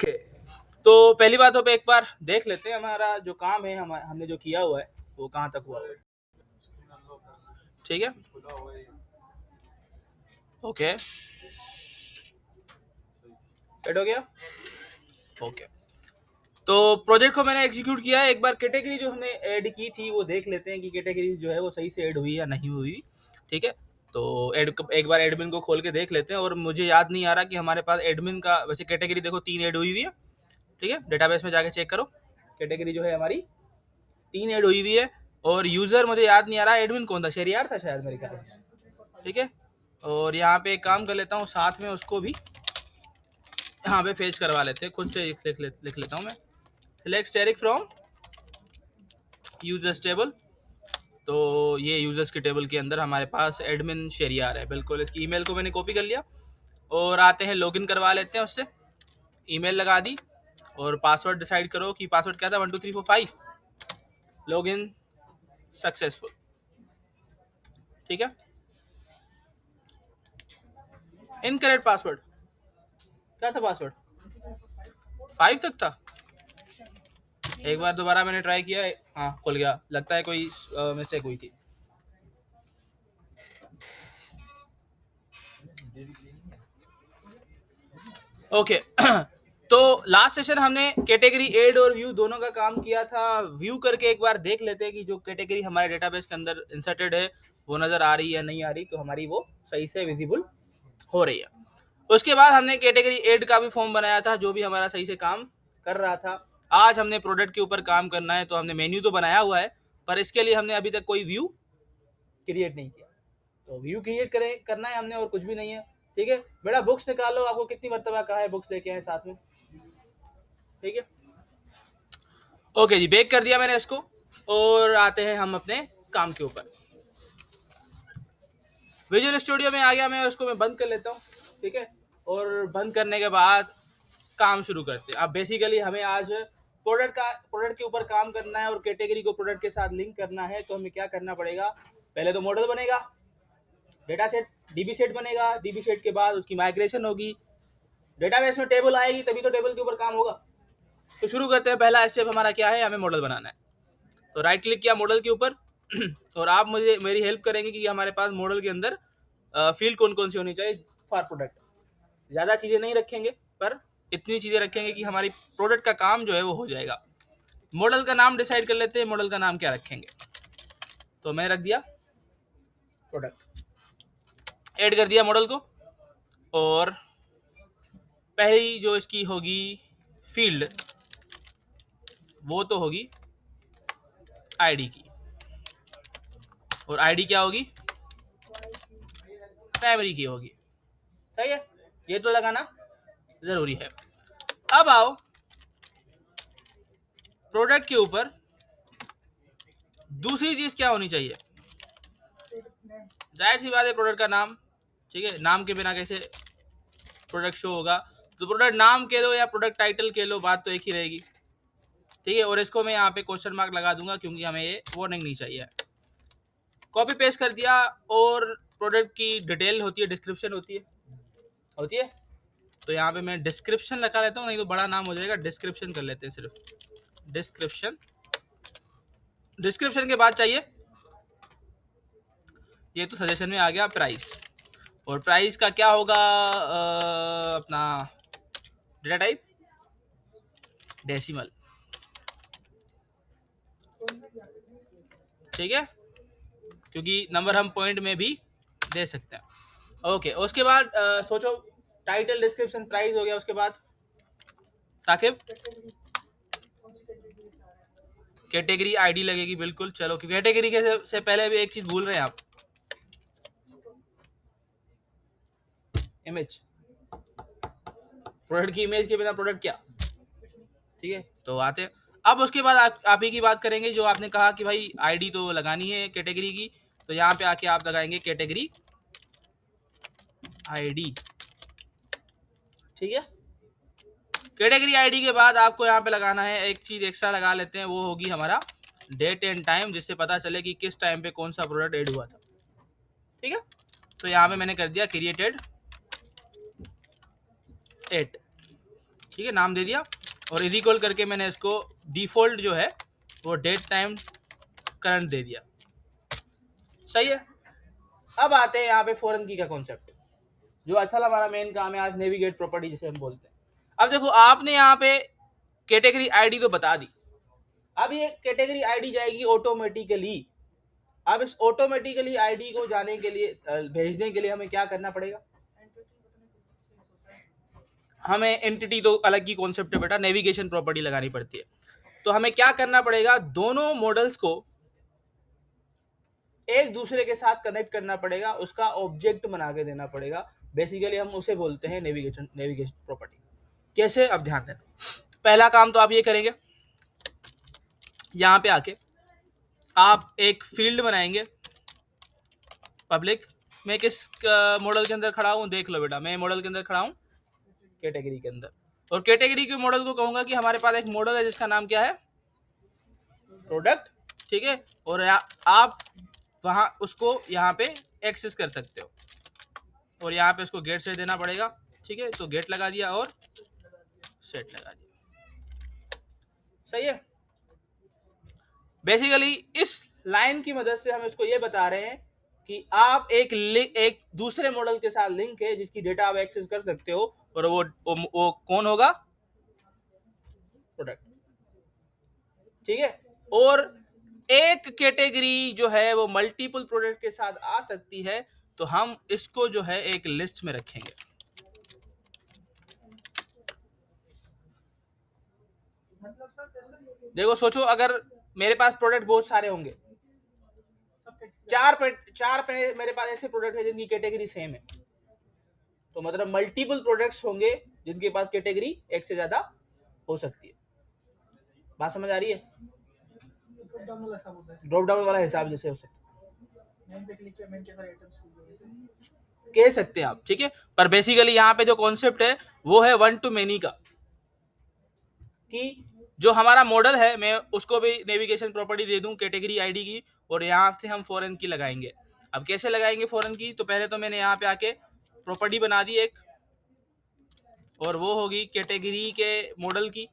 Okay, तो पहली बातों पे एक बार देख लेते हैं हमारा जो काम है, हमने जो किया हुआ है वो कहाँ तक हुआ है। ठीक है, ओके, सेट हो गया। ओके, तो प्रोजेक्ट को मैंने एग्जीक्यूट किया है। एक बार कैटेगरी जो हमने ऐड की थी वो देख लेते हैं कि कैटेगरी जो है वो सही से ऐड हुई या नहीं हुई। ठीक है, तो एक बार एडमिन को खोल के देख लेते हैं। और मुझे याद नहीं आ रहा कि हमारे पास एडमिन का वैसे कैटेगरी देखो 3 ऐड हुई हुई है। ठीक है, डेटाबेस में जाके चेक करो, कैटेगरी जो है हमारी 3 ऐड हुई हुई है। और यूजर मुझे याद नहीं आ रहा एडमिन कौन था, शेरियार था शायद मेरे ख्याल में। ठीक है, और यहाँ पे एक काम कर लेता हूँ, साथ में उसको भी यहाँ पे फेच करवा लेते हैं, खुद से लिख लेता हूँ मैं। Select asterisk from users table. तो ये यूजर्स के टेबल के अंदर हमारे पास एडमिन शेरियार है। बिल्कुल, इसकी ईमेल को मैंने कॉपी कर लिया और आते हैं लॉगिन करवा लेते हैं उससे। ईमेल लगा दी और पासवर्ड डिसाइड करो कि पासवर्ड क्या था, 12345। Login successful. ठीक है, इनकरेक्ट पासवर्ड, क्या था पासवर्ड, 5 तक था। एक बार दोबारा मैंने ट्राई किया, हाँ खुल गया, लगता है कोई मिस्टेक हुई थी। ओके तो लास्ट सेशन हमने कैटेगरी ऐड और व्यू दोनों का काम किया था। व्यू करके एक बार देख लेते हैं कि जो कैटेगरी हमारे डेटाबेस के अंदर इंसर्टेड है वो नज़र आ रही है या नहीं आ रही, तो हमारी वो सही से विजिबल हो रही है। उसके बाद हमने कैटेगरी ऐड का भी फॉर्म बनाया था जो भी हमारा सही से काम कर रहा था। आज हमने प्रोडक्ट के ऊपर काम करना है, तो हमने मेन्यू तो बनाया हुआ है पर इसके लिए हमने अभी तक कोई व्यू क्रिएट नहीं किया। तो व्यू क्रिएट करना है हमने, और कुछ भी नहीं है। ठीक है बेटा, बुक्स निकालो, आपको कितनी मरतबा कहा है बुक्स लेके आए साथ में। ठीक है, ओके जी, बेक कर दिया मैंने इसको और आते हैं हम अपने काम के ऊपर। विजुअल स्टूडियो में आ गया मैं, उसको मैं बंद कर लेता हूँ। ठीक है, और बंद करने के बाद काम शुरू करते हैं। अब बेसिकली हमें आज प्रोडक्ट के ऊपर काम करना है और कैटेगरी को प्रोडक्ट के साथ लिंक करना है। तो हमें क्या करना पड़ेगा, पहले तो मॉडल बनेगा, डेटा सेट डीबी सेट बनेगा, डीबी सेट के बाद उसकी माइग्रेशन होगी, डेटाबेस में टेबल आएगी, तभी तो टेबल के ऊपर काम होगा। तो शुरू करते हैं। पहला स्टेप हमारा क्या है, हमें मॉडल बनाना है। तो राइट क्लिक किया मॉडल के ऊपर और आप मुझे मेरी हेल्प करेंगे कि हमारे पास मॉडल के अंदर फील्ड कौन कौन सी होनी चाहिए फॉर प्रोडक्ट। ज़्यादा चीज़ें नहीं रखेंगे पर इतनी चीज़ें रखेंगे कि हमारी प्रोडक्ट का काम जो है वो हो जाएगा। मॉडल का नाम डिसाइड कर लेते हैं, मॉडल का नाम क्या रखेंगे। तो मैंने रख दिया प्रोडक्ट, ऐड कर दिया मॉडल को। और पहली जो इसकी होगी फील्ड वो तो होगी आईडी की, और आईडी क्या होगी, प्राइमरी की होगी। सही है, ये तो लगाना जरूरी है। अब आओ प्रोडक्ट के ऊपर दूसरी चीज क्या होनी चाहिए, जाहिर सी बात है प्रोडक्ट का नाम। ठीक है, नाम के बिना कैसे प्रोडक्ट शो होगा, तो प्रोडक्ट नाम कह लो या प्रोडक्ट टाइटल कह लो, बात तो एक ही रहेगी। ठीक है, और इसको मैं यहाँ पे क्वेश्चन मार्क लगा दूंगा क्योंकि हमें ये वार्निंग नहीं चाहिए। कॉपी पेस्ट कर दिया। और प्रोडक्ट की डिटेल होती है, डिस्क्रिप्शन होती है। तो यहाँ पे मैं डिस्क्रिप्शन लगा लेता हूँ, नहीं तो बड़ा नाम हो जाएगा, डिस्क्रिप्शन कर लेते हैं सिर्फ डिस्क्रिप्शन। डिस्क्रिप्शन के बाद चाहिए, ये तो सजेशन में आ गया, प्राइस। और प्राइस का क्या होगा, अपना डेटा टाइप डेसिमल। ठीक है, क्योंकि नंबर हम पॉइंट में भी दे सकते हैं। ओके, उसके बाद सोचो, टाइटल डिस्क्रिप्शन प्राइस हो गया, उसके बाद ताकिब कैटेगरी आईडी लगेगी। बिल्कुल, चलो कैटेगरी के से पहले भी एक चीज भूल रहे हैं आप, इमेज। प्रोडक्ट की इमेज के बिना प्रोडक्ट क्या। ठीक है, तो आते हैं। अब उसके बाद आप ही की बात करेंगे, जो आपने कहा कि भाई आईडी तो लगानी है कैटेगरी की, तो यहाँ पे आके आप लगाएंगे कैटेगरी आईडी। ठीक है, कैटेगरी आईडी के बाद आपको यहाँ पे लगाना है एक चीज एक्स्ट्रा लगा लेते हैं, वो होगी हमारा डेट एंड टाइम, जिससे पता चले कि किस टाइम पे कौन सा प्रोडक्ट ऐड हुआ था। ठीक है, तो यहाँ पे मैंने कर दिया क्रिएटेड 8। ठीक है, नाम दे दिया और इज इक्वल करके मैंने इसको डिफॉल्ट जो है वो डेट टाइम करंट दे दिया। सही है। अब आते हैं यहाँ पे फॉरेन की का कॉन्सेप्ट, जो असल हमारा मेन काम है आज, नेविगेट प्रॉपर्टी जिसे हम बोलते हैं। अब देखो आपने यहाँ पे कैटेगरी आईडी तो बता दी, अब ये कैटेगरी आईडी जाएगी ऑटोमेटिकली। अब इस ऑटोमेटिकली आईडी को जाने के लिए भेजने के लिए हमें क्या करना पड़ेगा, हमें एंटिटी तो अलग की कॉन्सेप्ट है बेटा, नेविगेशन प्रॉपर्टी लगानी पड़ती है। तो हमें क्या करना पड़ेगा, दोनों मॉडल्स को एक दूसरे के साथ कनेक्ट करना पड़ेगा, उसका ऑब्जेक्ट बना के देना पड़ेगा। बेसिकली हम उसे बोलते हैं नेविगेशन प्रॉपर्टी। कैसे, अब ध्यान देना। पहला काम तो आप ये करेंगे, यहां पे आके आप एक फील्ड बनाएंगे पब्लिक। मैं किस मॉडल के अंदर खड़ा हूं देख लो बेटा, मैं मॉडल के अंदर खड़ा हूं कैटेगरी के अंदर, और कैटेगरी के मॉडल को कहूंगा कि हमारे पास एक मॉडल है जिसका नाम क्या है, प्रोडक्ट। ठीक है, और आप वहां उसको यहाँ पे एक्सेस कर सकते हो, और यहाँ पे उसको गेट सेट देना पड़ेगा। ठीक है, तो गेट लगा दिया और सेट लगा दिया। सही है। बेसिकली इस लाइन की मदद से हम इसको ये बता रहे हैं कि आप एक दूसरे मॉडल के साथ लिंक है जिसकी डेटा आप एक्सेस कर सकते हो, और वो कौन होगा, प्रोडक्ट। ठीक है, और एक कैटेगरी जो है वो मल्टीपल प्रोडक्ट के साथ आ सकती है, तो हम इसको जो है एक लिस्ट में रखेंगे। मतलब सर देखो सोचो, अगर मेरे पास प्रोडक्ट बहुत सारे होंगे, चार मेरे पास ऐसे प्रोडक्ट है जिनकी कैटेगरी सेम है, तो मतलब मल्टीपल प्रोडक्ट्स होंगे जिनके पास कैटेगरी एक से ज्यादा हो सकती है। बात समझ आ रही है? ड्रॉप डाउन वाला हिसाब जैसे हो सकता कह सकते हैं आप। ठीक है, पर बेसिकली यहाँ पे जो कॉन्सेप्ट है वो है वन टू मेनी का, कि जो हमारा मॉडल है मैं उसको भी नेविगेशन प्रॉपर्टी दे दूं कैटेगरी आईडी की, और यहाँ से हम फॉरेन की लगाएंगे। अब कैसे लगाएंगे फॉरेन की, तो पहले तो मैंने यहाँ पे आके प्रॉपर्टी बना दी एक, और वो होगी कैटेगरी के मॉडल की,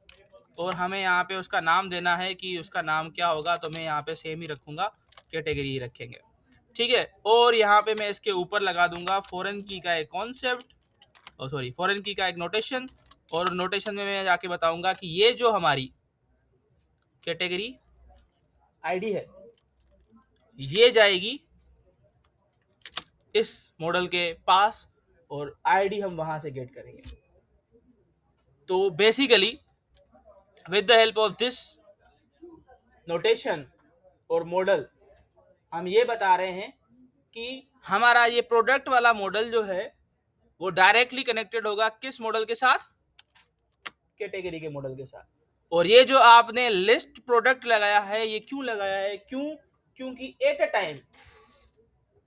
और हमें यहाँ पे उसका नाम देना है कि उसका नाम क्या होगा, तो मैं यहाँ पे सेम ही रखूंगा, कैटेगरी ही रखेंगे। ठीक है, और यहाँ पे मैं इसके ऊपर लगा दूंगा फॉरेन की का एक कॉन्सेप्ट, सॉरी फॉरेन की का एक नोटेशन, और नोटेशन में मैं जाके बताऊंगा कि ये जो हमारी कैटेगरी आईडी है ये जाएगी इस मॉडल के पास, और आईडी हम वहां से गेट करेंगे। तो basically with the help of this notation और मॉडल हम ये बता रहे हैं कि हमारा ये प्रोडक्ट वाला मॉडल जो है वो डायरेक्टली कनेक्टेड होगा किस मॉडल के साथ, कैटेगरी के मॉडल के साथ। और ये जो आपने लिस्ट प्रोडक्ट लगाया है, ये क्यों लगाया है, क्योंकि एट अ टाइम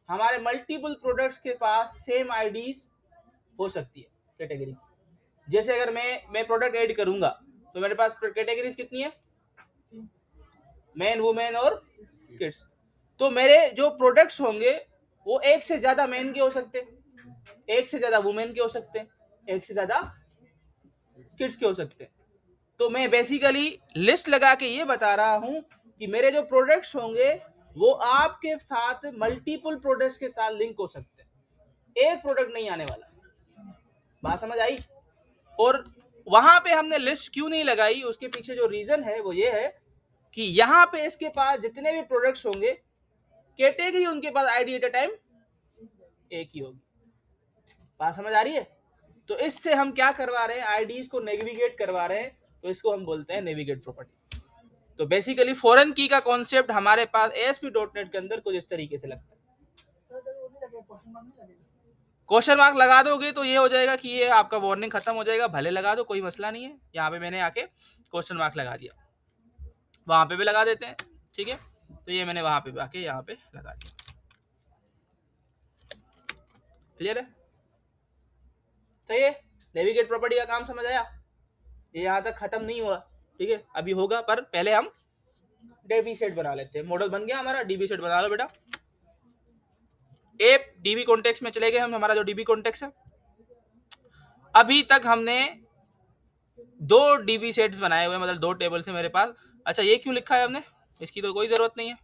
हमारे मल्टीपल प्रोडक्ट्स के पास सेम आईडीज हो सकती है कैटेगरी। जैसे अगर मैं प्रोडक्ट ऐड करूंगा तो मेरे पास कैटेगरीज कितनी है, मैन वुमेन और किड्स। तो मेरे जो प्रोडक्ट्स होंगे वो एक से ज्यादा मैन के हो सकते हैं, एक से ज्यादा वुमेन के हो सकते हैं, एक से ज्यादा किड्स के हो सकते हैं। तो मैं बेसिकली लिस्ट लगा के ये बता रहा हूं कि मेरे जो प्रोडक्ट्स होंगे वो आपके साथ मल्टीपल प्रोडक्ट्स के साथ लिंक हो सकते हैं, एक प्रोडक्ट नहीं आने वाला। बात समझ आई? और वहां पे हमने लिस्ट क्यों नहीं लगाई, उसके पीछे जो रीजन है वो ये है कि यहां पे इसके पास जितने भी प्रोडक्ट्स होंगे कैटेगरी उनके पास आईडी एट अ टाइम एक ही होगी। बात समझ आ रही है? तो इससे हम क्या करवा रहे हैं, आईडीज को नेविगेट करवा रहे हैं, तो इसको हम बोलते हैं नेविगेट प्रॉपर्टी। तो बेसिकली फॉरेन की का कॉन्सेप्ट हमारे पास ASP.NET के अंदर कुछ इस तरीके से लगता है। क्वेश्चन मार्क लगा दोगे तो ये हो जाएगा कि ये आपका वार्निंग खत्म हो जाएगा, भले लगा दो कोई मसला नहीं है। यहाँ पे मैंने आके क्वेश्चन मार्क लगा दिया, वहां पे भी लगा देते हैं। ठीक है, तो ये मैंने वहां पे आके यहाँ पे लगा दिया। क्लियर है? सही है। नेविगेट प्रॉपर्टी का काम समझ आया? ये यहाँ तक खत्म नहीं हुआ, ठीक है, अभी होगा, पर पहले हम डीबी सेट बना लेते हैं। मॉडल बन गया हमारा, डीबी सेट बना लो बेटा। एप डीबी कॉन्टेक्स्ट में चले गए हम, हमारा जो डीबी कॉन्टेक्स्ट है। अभी तक हमने दो डीबी सेट्स बनाए हुए हैं, मतलब दो टेबल से मेरे पास। अच्छा ये क्यों लिखा है हमने, इसकी तो कोई ज़रूरत नहीं है।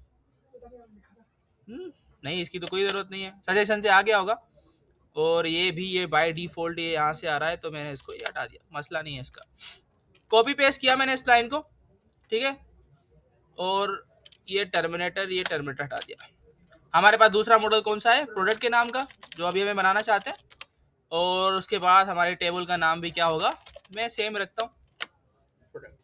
नहीं इसकी तो कोई ज़रूरत नहीं है, सजेशन से आ गया होगा। और ये भी ये बाय डिफ़ॉल्ट ये यहाँ से आ रहा है, तो मैंने इसको ये हटा दिया, मसला नहीं है इसका। कॉपी पेस्ट किया मैंने इस लाइन को, ठीक है। और ये टर्मिनेटर हटा दिया। हमारे पास दूसरा मॉडल कौन सा है, प्रोडक्ट के नाम का, जो अभी हमें बनाना चाहते हैं। और उसके बाद हमारे टेबल का नाम भी क्या होगा, मैं सेम रखता हूँ, प्रोडक्ट,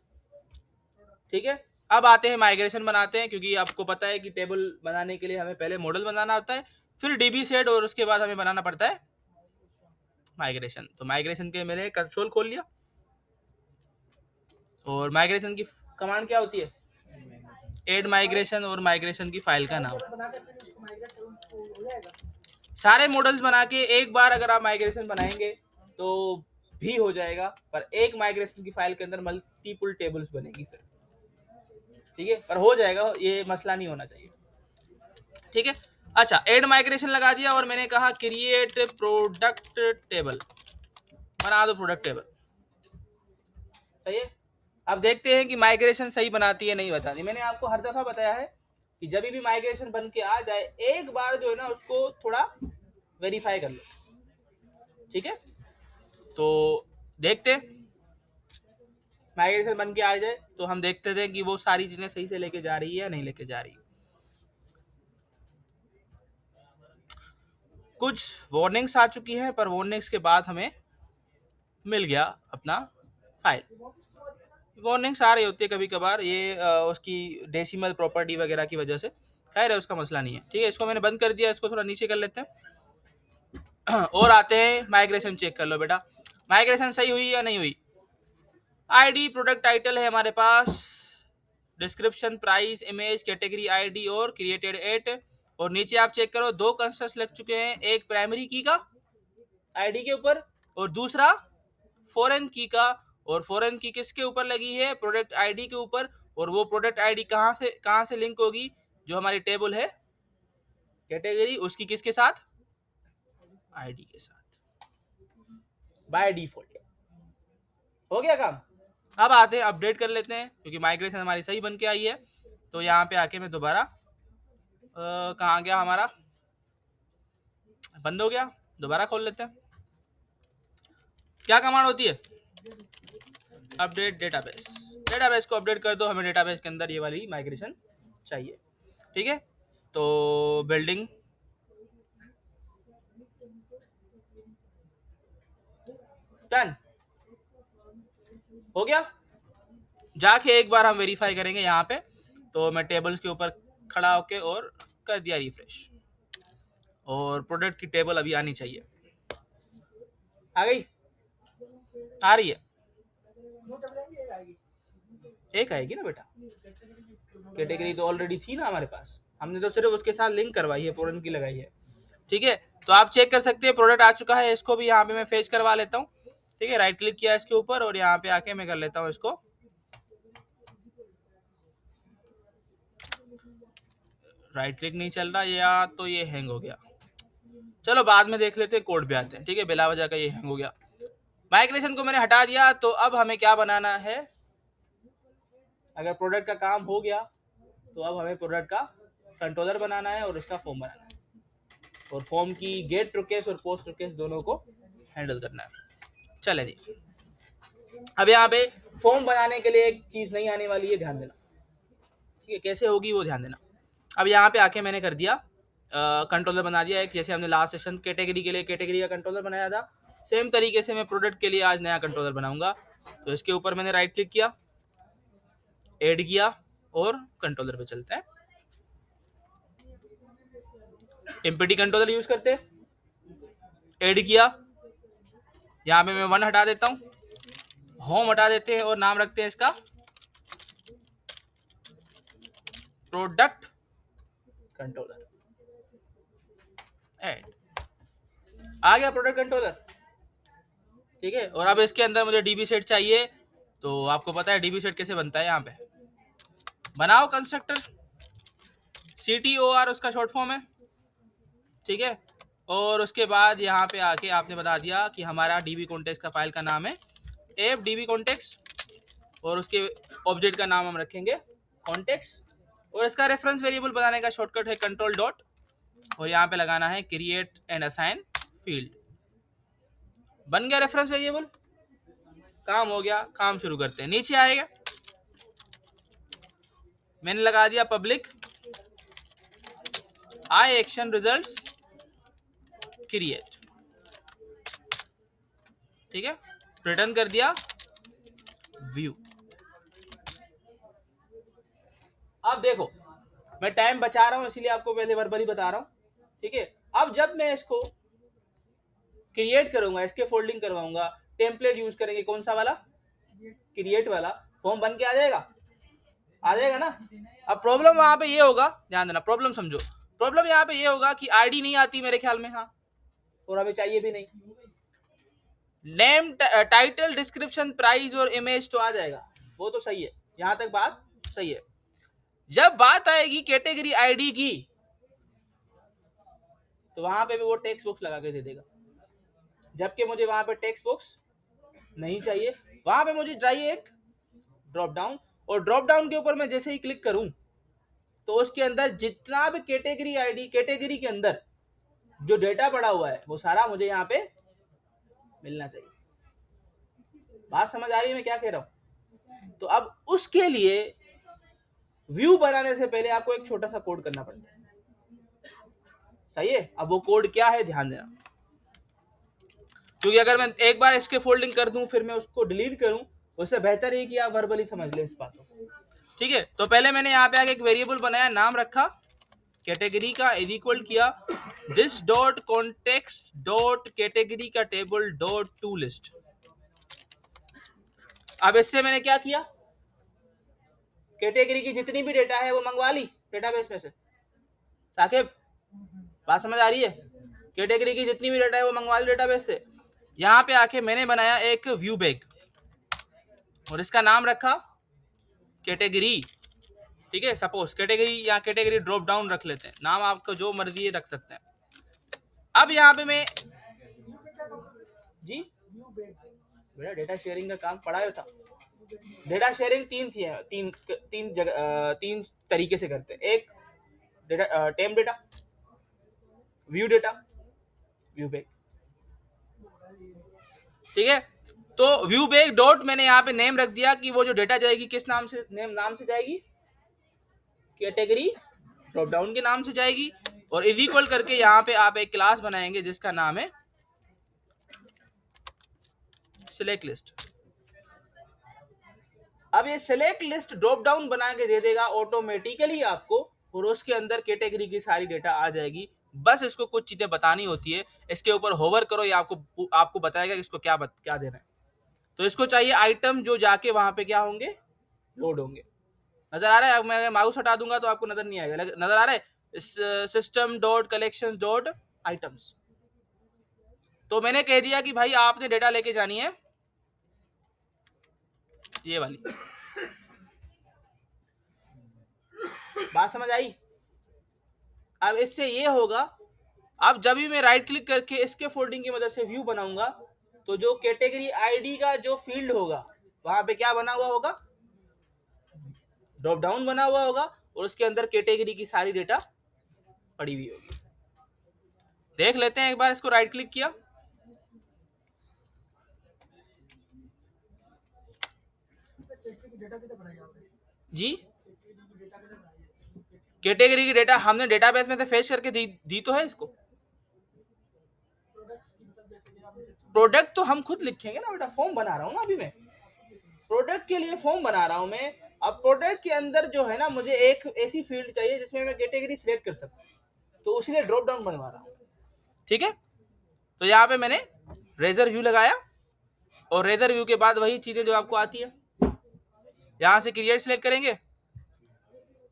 ठीक है। अब आते हैं माइग्रेशन बनाते हैं, क्योंकि आपको पता है कि टेबल बनाने के लिए हमें पहले मॉडल बनाना होता है, फिर डीबी सेट, और उसके बाद हमें बनाना पड़ता है माइग्रेशन। तो माइग्रेशन के मैंने कंसोल खोल लिया, और माइग्रेशन की कमांड क्या होती है, ऐड माइग्रेशन, और माइग्रेशन की फाइल का नाम। सारे मॉडल्स बना के एक बार अगर आप माइग्रेशन बनाएंगे तो भी हो जाएगा, पर एक माइग्रेशन की फाइल के अंदर मल्टीपल टेबल्स बनेगी फिर, ठीक है। पर हो जाएगा, ये मसला नहीं होना चाहिए, ठीक है। अच्छा ऐड माइग्रेशन लगा दिया, और मैंने कहा क्रिएट प्रोडक्ट टेबल, बना दो प्रोडक्ट टेबल, सही है। अब देखते हैं कि माइग्रेशन सही बनाती है नहीं बताती। मैंने आपको हर दफा बताया है कि जब भी माइग्रेशन बन के आ जाए, एक बार जो है ना उसको थोड़ा वेरीफाई कर लो, ठीक है। तो देखते माइग्रेशन बन के आ जाए तो हम देखते थे कि वो सारी चीजें सही से लेके जा रही है या नहीं लेके जा रही। कुछ वार्निंग्स आ चुकी है, पर वार्निंग्स के बाद हमें मिल गया अपना फाइल। वार्निंग्स आ रही होती है कभी कभार, ये उसकी डेसिमल प्रॉपर्टी वगैरह की वजह से, खैर है उसका मसला नहीं है, ठीक है। इसको मैंने बंद कर दिया, इसको थोड़ा नीचे कर लेते हैं। और आते हैं माइग्रेशन चेक कर लो बेटा, माइग्रेशन सही हुई या नहीं हुई। आईडी प्रोडक्ट टाइटल है हमारे पास, description price image category ID और क्रिएटेड एट, और नीचे आप चेक करो दो कंस्ट्रक्ट्स लग चुके हैं, एक प्राइमरी की का आईडी के ऊपर और दूसरा फॉरेन की का। और फॉरेन की किसके ऊपर लगी है, प्रोडक्ट आईडी के ऊपर। और वो प्रोडक्ट आईडी कहाँ से लिंक होगी, जो हमारी टेबल है कैटेगरी उसकी किसके साथ, आईडी के साथ, बाय डिफॉल्ट। हो गया काम। अब आते हैं अपडेट कर लेते हैं, क्योंकि माइग्रेशन हमारी सही बन के आई है। तो यहाँ पे आके मैं दोबारा कहाँ गया हमारा, बंद हो गया, दोबारा खोल लेते हैं। क्या कमांड होती है, अपडेट डेटाबेस। डेटाबेस को अपडेट कर दो, हमें डेटाबेस के अंदर ये वाली माइग्रेशन चाहिए, ठीक है। तो बिल्डिंग डन हो गया। जाके एक बार हम वेरीफाई करेंगे यहाँ पे, तो मैं टेबल्स के ऊपर खड़ा होके और कर दिया रिफ्रेश, और प्रोडक्ट की टेबल अभी आनी चाहिए, आ गई, आ रही है, एक आएगी ना बेटा, कैटेगरी तो ऑलरेडी थी ना हमारे पास, हमने तो सिर्फ उसके साथ लिंक करवाई है, फॉरेन की लगाई है, ठीक है। तो आप चेक कर सकते हैं प्रोडक्ट आ चुका है, इसको भी यहाँ पे मैं फेच करवा लेता हूँ, ठीक है। राइट क्लिक किया इसके ऊपर, और यहाँ पे आके मैं कर लेता हूँ इसको, राइट क्लिक नहीं चल रहा, या तो ये हैंग हो गया, चलो बाद में देख लेते हैं, कोड पे आते हैं, ठीक है। बिला वजह का ये हैंग हो गया। माइग्रेशन को मैंने हटा दिया, तो अब हमें क्या बनाना है, अगर प्रोडक्ट का काम हो गया तो अब हमें प्रोडक्ट का कंट्रोलर बनाना है और इसका फॉर्म बनाना है, और फॉर्म की गेट रिक्वेस्ट और पोस्ट रिक्वेस्ट दोनों को हैंडल करना है। चले जी, अब यहाँ पे फॉर्म बनाने के लिए एक चीज़ नहीं आने वाली है, ध्यान देना, ठीक है। कैसे होगी वो ध्यान देना। अब यहाँ पे आके मैंने कर दिया कंट्रोलर बना दिया एक, जैसे हमने लास्ट सेशन कैटेगरी के लिए कैटेगरी का कंट्रोलर बनाया था, सेम तरीके से मैं प्रोडक्ट के लिए आज नया कंट्रोलर बनाऊंगा। तो इसके ऊपर मैंने राइट क्लिक किया, ऐड किया, और कंट्रोलर पे चलते हैं। एमपीटी कंट्रोलर यूज करते हैं, ऐड किया, यहाँ पे मैं 1 हटा देता हूँ, होम हटा देते हैं, और नाम रखते हैं इसका प्रोडक्ट कंट्रोलर, ऐड, आ गया प्रोडक्ट कंट्रोलर, ठीक है। और अब इसके अंदर मुझे डीबी सेट चाहिए, तो आपको पता है डीबी सेट कैसे बनता है, यहाँ पे बनाओ कंस्ट्रक्टर, CTOR उसका शॉर्ट फॉर्म है, ठीक है। और उसके बाद यहाँ पे आके आपने बता दिया कि हमारा डीबी कॉन्टेक्स्ट का फाइल का नाम है एफ डीबी कॉन्टेक्स्ट, और उसके ऑब्जेक्ट का नाम हम रखेंगे कॉन्टेक्स्ट, और इसका रेफरेंस वेरिएबल बनाने का शॉर्टकट है कंट्रोल डॉट, और यहाँ पे लगाना है क्रिएट एंड असाइन फील्ड। बन गया रेफरेंस वेरिएबल, काम हो गया, काम शुरू करते हैं। नीचे आएगा, मैंने लगा दिया पब्लिक आई एक्शन रिजल्ट्स क्रिएट, ठीक है, रिटर्न कर दिया व्यू। अब देखो मैं टाइम बचा रहा हूं इसलिए आपको पहले वर्बली बता रहा हूं, ठीक है। अब जब मैं इसको क्रिएट करूंगा, इसके फोल्डिंग करवाऊंगा, टेम्पलेट यूज करेंगे, कौन सा वाला, क्रिएट वाला, फॉर्म बन के आ जाएगा, आ जाएगा ना। अब प्रॉब्लम वहां पे ये होगा, ध्यान देना, प्रॉब्लम समझो, प्रॉब्लम यहाँ पे ये होगा कि आईडी नहीं आती मेरे ख्याल में, हाँ, और हमें चाहिए भी नहीं। नेम, टाइटल, डिस्क्रिप्शन, प्राइस और इमेज तो आ जाएगा, वो तो सही है, यहां तक बात सही है। जब बात आएगी कैटेगरी आईडी की, तो वहां पे भी वो टेक्स्ट बॉक्स लगा के दे देगा, जबकि मुझे वहां पे टेक्स्ट बॉक्स नहीं चाहिए। वहां पे मुझे चाहिए एक ड्रॉप डाउन, और ड्रॉप डाउन के ऊपर मैं जैसे ही क्लिक करूं तो उसके अंदर जितना भी कैटेगरी आईडी, कैटेगरी के अंदर जो डेटा पड़ा हुआ है वो सारा मुझे यहाँ पे मिलना चाहिए। बात समझ आ रही है मैं क्या कह रहा हूं? तो अब उसके लिए व्यू बनाने से पहले आपको एक छोटा सा कोड करना पड़ता है, सही है। अब वो कोड क्या है ध्यान देना, क्योंकि अगर मैं एक बार इसके फोल्डिंग कर दूं फिर मैं उसको डिलीट करूं, उससे बेहतर है कि आप वर्बली समझ लें इस बात को, ठीक है। तो पहले मैंने यहाँ पे आगे एक वेरिएबल बनाया, नाम रखा कैटेगरी का, इज इक्वल किया this dot context dot category का टेबल डॉट टू लिस्ट। अब इससे मैंने क्या किया, कैटेगरी की जितनी भी डेटा है वो मंगवा ली डेटाबेस में से। साकिब बात समझ आ रही है? कैटेगरी की जितनी भी डेटा है वो मंगवा ली डेटाबेस से। यहाँ पे आके मैंने बनाया एक व्यू बैग और इसका नाम रखा कैटेगरी, ठीक है। सपोज कैटेगरी या कैटेगरी ड्रॉप डाउन रख लेते हैं, नाम आपको जो मर्जी रख सकते हैं। अब यहाँ पे मैं जी बेटा डेटा शेयरिंग का काम पढ़ाया था। डेटा शेयरिंग तीन तरीके से करते हैं। एक डेटा टेम data, view data, view bag, ठीक है। तो व्यू बैग डॉट मैंने यहाँ पे नेम रख दिया कि वो जो डेटा जाएगी किस नाम से, नाम से जाएगी, कैटेगरी ड्रॉप डाउन के नाम से जाएगी। और इज इक्वल करके यहाँ पे आप एक क्लास बनाएंगे जिसका नाम है सिलेक्ट लिस्ट। अब ये सिलेक्ट लिस्ट ड्रॉप डाउन बना के दे देगा ऑटोमेटिकली आपको, और उसके अंदर कैटेगरी की सारी डेटा आ जाएगी। बस इसको कुछ चीजें बतानी होती है, इसके ऊपर होवर करो, या आपको बताएगा कि इसको क्या देना है। तो इसको चाहिए आइटम जो जाके वहां पे क्या होंगे, लोड होंगे। नजर आ रहा है? अब मैं माउस हटा दूंगा तो आपको नजर नहीं आएगा, नजर आ रहा है? System dot collections dot items. तो मैंने कह दिया कि भाई आपने डेटा लेके जानी है ये वाली। बात समझ आई? अब इससे ये होगा, अब जब भी मैं राइट क्लिक करके इसके फोल्डिंग की मदद से व्यू बनाऊंगा तो जो कैटेगरी आईडी का जो फील्ड होगा वहां पे क्या बना हुआ होगा, ड्रॉप डाउन बना हुआ होगा, और उसके अंदर कैटेगरी की सारी डेटा पड़ी हुई होगी। देख लेते हैं एक बार, इसको राइट क्लिक किया, जी कैटेगरी की डेटा हमने डेटाबेस में से फेच करके दी तो है इसको। प्रोडक्ट तो हम खुद लिखेंगे ना बेटा, फॉर्म बना रहा हूँ ना अभी मैं, प्रोडक्ट के लिए फॉर्म बना रहा हूँ मैं। अब प्रोडक्ट के अंदर जो है ना मुझे एक ऐसी फील्ड चाहिए जिसमें मैं कैटेगरी सिलेक्ट कर सकूं, तो उसके लिए ड्रॉप डाउन बनवा रहा हूँ, ठीक है। तो यहाँ पे मैंने रेजर व्यू लगाया, और रेजर व्यू के बाद वही चीजें जो आपको आती है, यहां से क्रिएट सिलेक्ट करेंगे,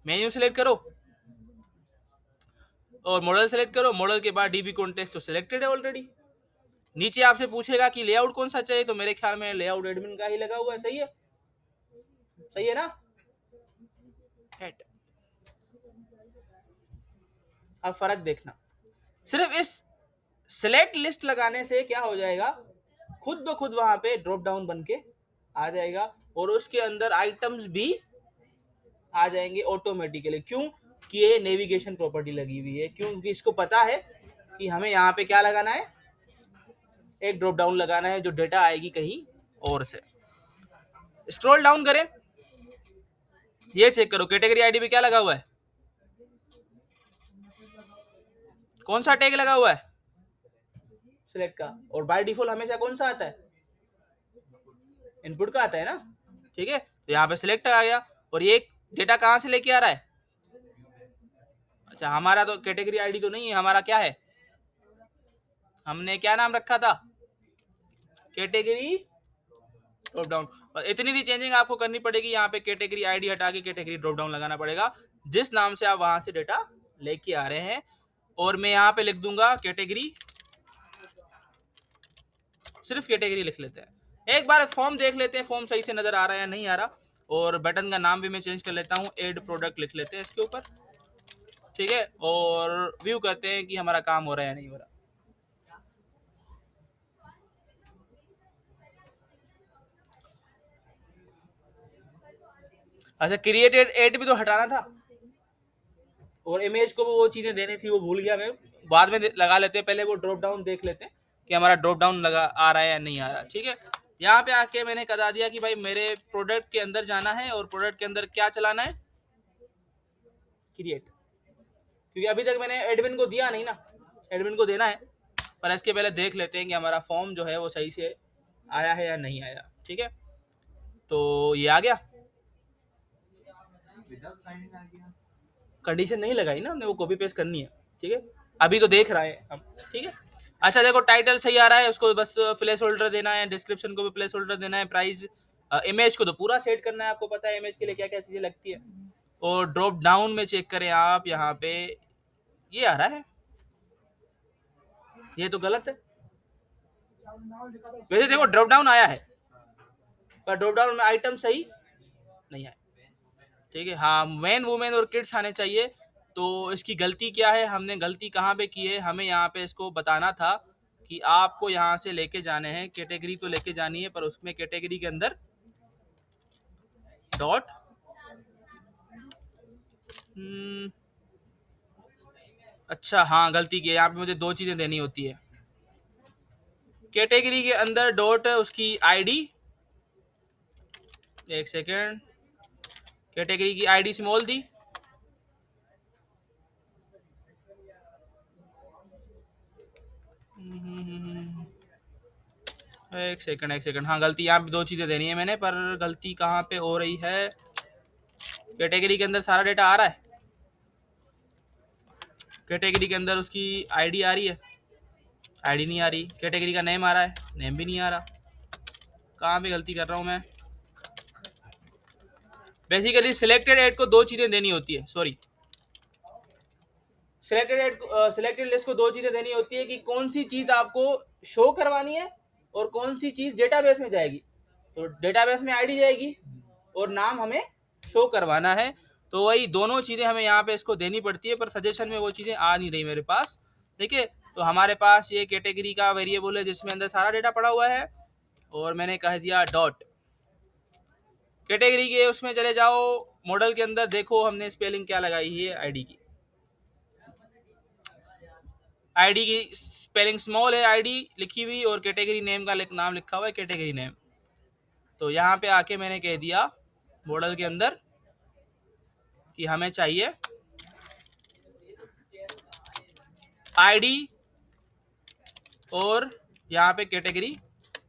मेन्यू सिलेक्ट करो और मॉडल सेलेक्ट करो। मॉडल के बाद डीबी कॉन्टेक्स्ट तो सिलेक्टेड है ऑलरेडी। नीचे आपसे पूछेगा कि लेआउट कौन सा चाहिए, तो मेरे ख्याल में लेआउट एडमिन का ही लगा हुआ है, सही है, सही है ना। अब फर्क देखना, सिर्फ इस सिलेक्ट लिस्ट लगाने से क्या हो जाएगा, खुद ब खुद वहां पे ड्रॉप डाउन बन के आ जाएगा, और उसके अंदर आइटम्स भी आ जाएंगे ऑटोमेटिकली। क्यों? कि ये नेविगेशन प्रॉपर्टी लगी हुई है। क्योंकि इसको पता है कि हमें यहाँ पे क्या लगाना है, एक ड्रॉप डाउन लगाना है जो डेटा आएगी कहीं और से। स्क्रॉल डाउन करें, ये चेक करो कैटेगरी आईडी पे क्या लगा हुआ है, कौन सा टैग लगा हुआ है, सिलेक्ट का। और बाय डिफॉल्ट हमेशा कौन सा आता है, इनपुट का आता है ना। ठीक है, तो यहाँ पे सिलेक्ट आ गया। और ये डेटा कहाँ से लेके आ रहा है, अच्छा हमारा तो कैटेगरी आईडी तो नहीं है, हमारा क्या है, हमने क्या नाम रखा था, कैटेगरी ड्रॉप डाउन। और इतनी सी चेंजिंग आपको करनी पड़ेगी, यहाँ पे कैटेगरी आईडी हटा के कैटेगरी ड्रॉप डाउन लगाना पड़ेगा, जिस नाम से आप वहां से डेटा लेके आ रहे हैं। और मैं यहाँ पे लिख दूंगा कैटेगरी, सिर्फ कैटेगरी लिख लेते हैं। एक बार फॉर्म देख लेते हैं, फॉर्म सही से नजर आ रहा है या नहीं आ रहा। और बटन का नाम भी मैं चेंज कर लेता हूँ, एड प्रोडक्ट लिख लेते हैं इसके ऊपर। ठीक है, और व्यू करते हैं कि हमारा काम हो रहा है या नहीं हो रहा। अच्छा, क्रिएटेड एड भी तो हटाना था, और इमेज को भी वो चीजें देनी थी, वो भूल गया मैं। बाद में लगा लेते हैं, पहले वो ड्रॉप डाउन देख लेते हैं कि हमारा ड्रॉप डाउन लगा आ रहा है या नहीं आ रहा। ठीक है, यहाँ पे आके मैंने बता दिया कि भाई मेरे प्रोडक्ट के अंदर जाना है, और प्रोडक्ट के अंदर क्या चलाना है, क्रिएट। क्योंकि अभी तक मैंने एडमिन को दिया नहीं ना, एडमिन को देना है। पर इसके पहले देख लेते हैं कि हमारा फॉर्म जो है वो सही से आया है या नहीं आया। ठीक है, तो ये आ गया, कंडीशन नहीं लगाई ना हमने, वो कॉपी पेस्ट करनी है। ठीक है, अभी तो देख रहे हैं हम। ठीक है, अच्छा देखो टाइटल सही आ रहा है, उसको बस प्लेस होल्डर देना है, डिस्क्रिप्शन को भी प्लेस होल्डर देना है, प्राइस, इमेज को तो पूरा सेट करना है, आपको पता है इमेज के लिए क्या क्या चीजें लगती है। और ड्रॉप डाउन में चेक करें आप, यहाँ पे ये आ रहा है, ये तो गलत है। वैसे देखो ड्रॉप डाउन आया है, पर ड्रॉप डाउन में आइटम सही नहीं आए। ठीक है, हाँ मैन वुमेन और किड्स आने चाहिए। तो इसकी गलती क्या है, हमने गलती कहाँ पे की है, हमें यहाँ पे इसको बताना था कि आपको यहाँ से लेके जाने हैं, कैटेगरी तो लेके जानी है, पर उसमें कैटेगरी के अंदर डॉट अच्छा हाँ गलती की है, यहाँ पे मुझे दो चीज़ें देनी होती है। कैटेगरी के अंदर डॉट उसकी आईडी, एक सेकेंड, कैटेगरी की आईडी स्मॉल दी, एक सेकंड, हाँ गलती यहाँ पे दो चीज़ें देनी है मैंने, पर गलती कहाँ पे हो रही है, कैटेगरी के अंदर सारा डेटा आ रहा है, कैटेगरी के अंदर उसकी आईडी आ रही है, आईडी नहीं आ रही, कैटेगरी का नेम आ रहा है, नेम भी नहीं आ रहा, कहाँ पे गलती कर रहा हूँ मैं। बेसिकली सिलेक्टेड एड को दो चीज़ें देनी होती है, सॉरी, सिलेक्टेड लिस्ट को दो चीज़ें देनी होती है कि कौन सी चीज़ आपको शो करवानी है और कौन सी चीज़ डेटाबेस में जाएगी। तो डेटाबेस में आईडी जाएगी और नाम हमें शो करवाना है, तो वही दोनों चीज़ें हमें यहाँ पे इसको देनी पड़ती है, पर सजेशन में वो चीज़ें आ नहीं रही मेरे पास। ठीक है, तो हमारे पास ये कैटेगरी का वेरिएबल है जिसमें अंदर सारा डेटा पड़ा हुआ है, और मैंने कह दिया डॉट कैटेगरी के उसमें चले जाओ, मॉडल के अंदर देखो हमने स्पेलिंग क्या लगाई है आईडी की, आईडी की स्पेलिंग स्मॉल है, आईडी लिखी हुई, और कैटेगरी नेम का नाम लिखा हुआ है कैटेगरी नेम। तो यहाँ पे आके मैंने कह दिया मॉडल के अंदर कि हमें चाहिए आईडी और यहाँ पे कैटेगरी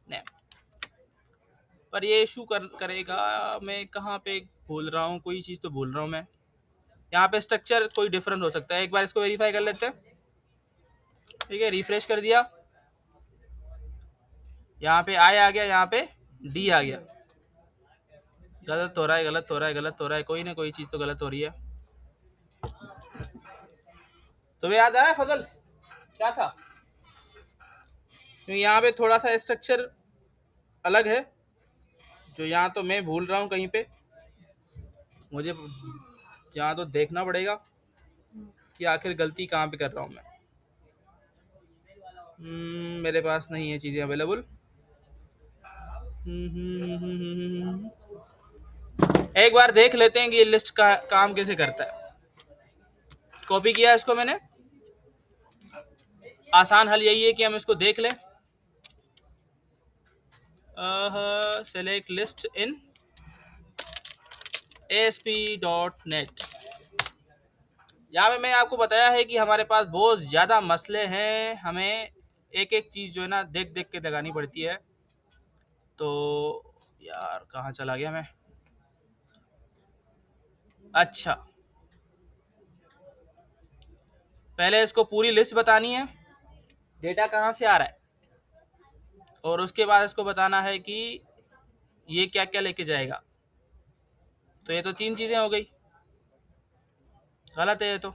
नेम। पर ये इशू करेगा, मैं कहाँ पे भूल रहा हूँ, कोई चीज़ तो भूल रहा हूँ मैं, यहाँ पे स्ट्रक्चर कोई डिफरेंट हो सकता है, एक बार इसको वेरीफाई कर लेते हैं। ठीक है, रिफ्रेश कर दिया, यहाँ पे आई आ गया, यहाँ पे डी आ गया, गलत हो रहा है, गलत हो रहा है, गलत हो रहा है, कोई ना कोई चीज़ तो गलत हो रही है। तुम्हें याद आया फजल क्या था, क्योंकि यहाँ पे थोड़ा सा स्ट्रक्चर अलग है, जो यहाँ तो मैं भूल रहा हूँ कहीं पे, मुझे यहाँ तो देखना पड़ेगा कि आखिर गलती कहाँ पे कर रहा हूँ मैं। मेरे पास नहीं है चीज़ें अवेलेबल, एक बार देख लेते हैं कि ये लिस्ट का काम कैसे करता है। कॉपी किया इसको मैंने। आसान हल यही है कि हम इसको देख लें। सेलेक्ट लिस्ट इन ASP.NET। यहाँ पे मैंने आपको बताया है कि हमारे पास बहुत ज़्यादा मसले हैं, हमें एक एक चीज़ जो है ना देख देख के लगानी पड़ती है। तो यार कहाँ चला गया मैं। अच्छा, पहले इसको पूरी लिस्ट बतानी है, डेटा कहाँ से आ रहा है, और उसके बाद इसको बताना है कि ये क्या क्या लेके जाएगा। तो ये तो 3 चीज़ें हो गई, गलत है ये तो।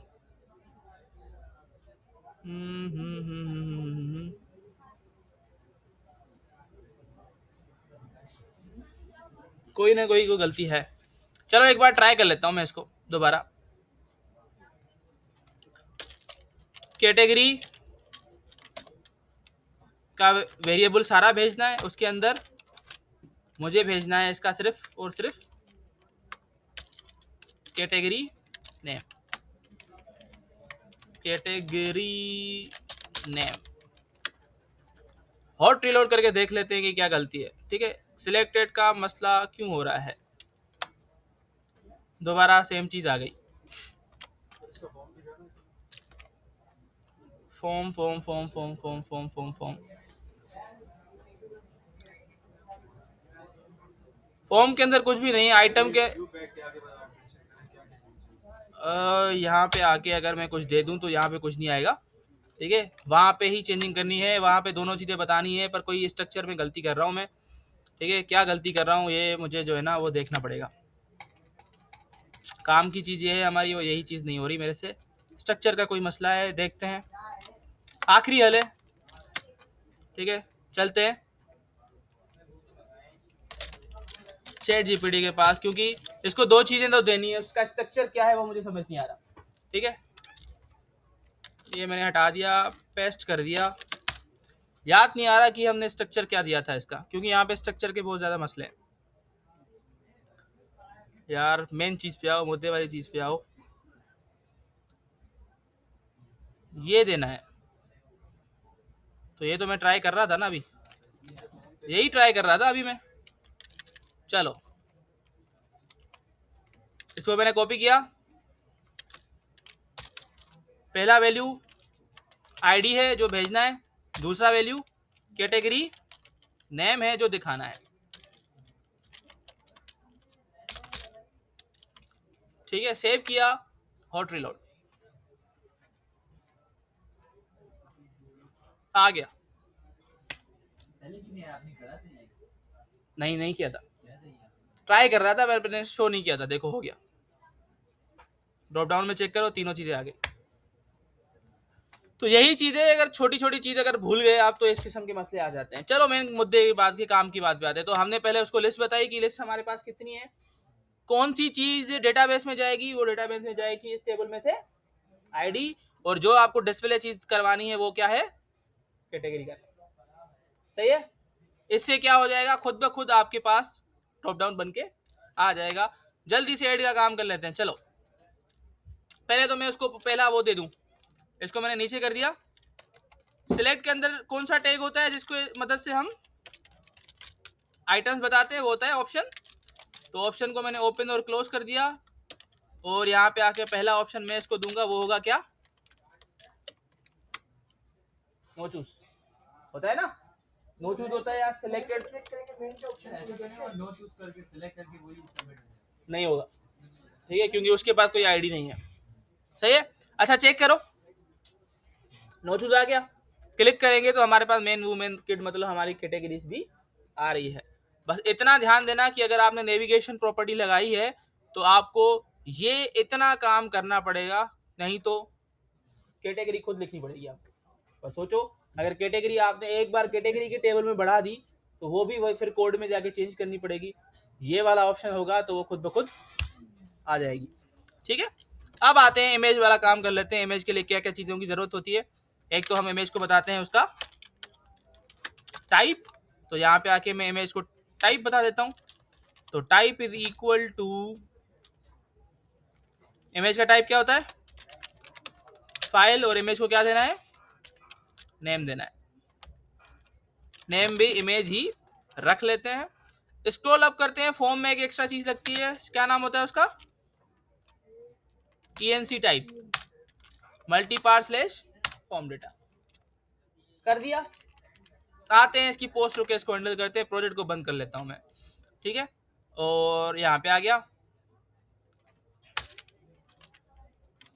कोई ना कोई गलती है। चलो एक बार ट्राई कर लेता हूँ मैं इसको दोबारा। कैटेगरी का वेरिएबल सारा भेजना है, उसके अंदर मुझे भेजना है इसका सिर्फ और सिर्फ category name. Category name hot reload करके देख लेते हैं कि क्या गलती है। ठीक है, सिलेक्टेड का मसला क्यों हो रहा है, दोबारा सेम चीज़ आ गई। Form form form form form form form form form के अंदर कुछ भी नहीं, आइटम के यहाँ पे आके अगर मैं कुछ दे दूँ तो यहाँ पे कुछ नहीं आएगा। ठीक है, वहाँ पे ही चेंजिंग करनी है, वहाँ पे दोनों चीज़ें बतानी है, पर कोई स्ट्रक्चर में गलती कर रहा हूँ मैं। ठीक है, क्या गलती कर रहा हूँ ये मुझे जो है ना वो देखना पड़ेगा। काम की चीज़ ये है हमारी, वो यही चीज़ नहीं हो रही मेरे से। स्ट्रक्चर का कोई मसला है, देखते हैं। आखिरी हल है, ठीक है, चलते हैं ChatGPT के पास, क्योंकि इसको 2 चीज़ें तो देनी है, उसका स्ट्रक्चर क्या है वो मुझे समझ नहीं आ रहा। ठीक है, ये मैंने हटा दिया, पेस्ट कर दिया। याद नहीं आ रहा कि हमने स्ट्रक्चर क्या दिया था इसका, क्योंकि यहाँ पे स्ट्रक्चर के बहुत ज़्यादा मसले हैं। यार मेन चीज़ पे आओ, मुद्दे वाली चीज़ पे आओ। ये देना है, तो ये तो मैं ट्राई कर रहा था ना अभी, यही ट्राई कर रहा था अभी मैं। चलो इसको मैंने कॉपी किया। पहला वैल्यू आईडी है जो भेजना है, दूसरा वैल्यू कैटेगरी नेम है जो दिखाना है। ठीक है, सेव किया, हॉट रिलोड आ गया। नहीं किया था, ट्राई कर रहा था, मैंने शो नहीं किया था। देखो हो गया, ड्रॉप डाउन में चेक करो, तीनों चीज़ें आ गई। तो यही चीज़ें, अगर छोटी छोटी चीज़ अगर भूल गए आप तो इस किस्म के मसले आ जाते हैं। चलो मेन मुद्दे की बात की, काम की बात पे आते हैं। तो हमने पहले उसको लिस्ट बताई कि लिस्ट हमारे पास कितनी है, कौन सी चीज़ डेटाबेस में जाएगी, वो डेटाबेस में जाएगी इस टेबल में से आईडी, और जो आपको डिस्प्ले चीज़ करवानी है वो क्या है, कैटेगरी का। सही है, इससे क्या हो जाएगा, खुद ब खुद आपके पास ड्रॉप डाउन बन के आ जाएगा। जल्दी से ऐड का काम कर लेते हैं। चलो पहले तो मैं उसको पहला वो दे दूं, इसको मैंने नीचे कर दिया। सिलेक्ट के अंदर कौन सा टैग होता है जिसको मदद से हम आइटम्स बताते हैं, वो होता है ऑप्शन। तो ऑप्शन को मैंने ओपन और क्लोज कर दिया, और यहाँ पे आके पहला ऑप्शन मैं इसको दूंगा, वो होगा क्या, नो चूज होता है ना, नो चूज होता है या सिलेक्टेड नो चूज करके सिलेक्ट करके वही सबमिट नहीं होगा। ठीक है, क्योंकि उसके पास कोई आईडी नहीं है। सही है, अच्छा चेक करो, नो चूज आ गया। क्लिक करेंगे तो हमारे पास मेन वूमेन किट मतलब हमारी कैटेगरीज भी आ रही है। बस इतना ध्यान देना कि अगर आपने नेविगेशन प्रॉपर्टी लगाई है तो आपको ये इतना काम करना पड़ेगा, नहीं तो कैटेगरी खुद लिखनी पड़ेगी आपको। बस सोचो, अगर कैटेगरी आपने एक बार कैटेगरी के टेबल में बढ़ा दी तो वो भी वही फिर कोड में जाके चेंज करनी पड़ेगी। ये वाला ऑप्शन होगा तो वो खुद ब खुद आ जाएगी। ठीक है, अब आते हैं इमेज वाला काम कर लेते हैं। इमेज के लिए क्या क्या चीज़ों की ज़रूरत होती है। एक तो हम इमेज को बताते हैं उसका टाइप। तो यहाँ पे आके मैं इमेज को टाइप बता देता हूँ। तो type is equal to, image का टाइप क्या होता है, फाइल, और इमेज को क्या देना है, नेम देना है। नेम भी इमेज ही रख लेते हैं। स्क्रॉल अप करते हैं, फॉर्म में एक एक्स्ट्रा चीज लगती है, क्या नाम होता है उसका, ENC type, multipart slash form data. कर दिया। आते हैं इसकी पोस्ट रुके, इसको हैंडल करते हैं, प्रोजेक्ट को बंद कर लेता हूं मैं, ठीक है। और यहाँ पे आ गया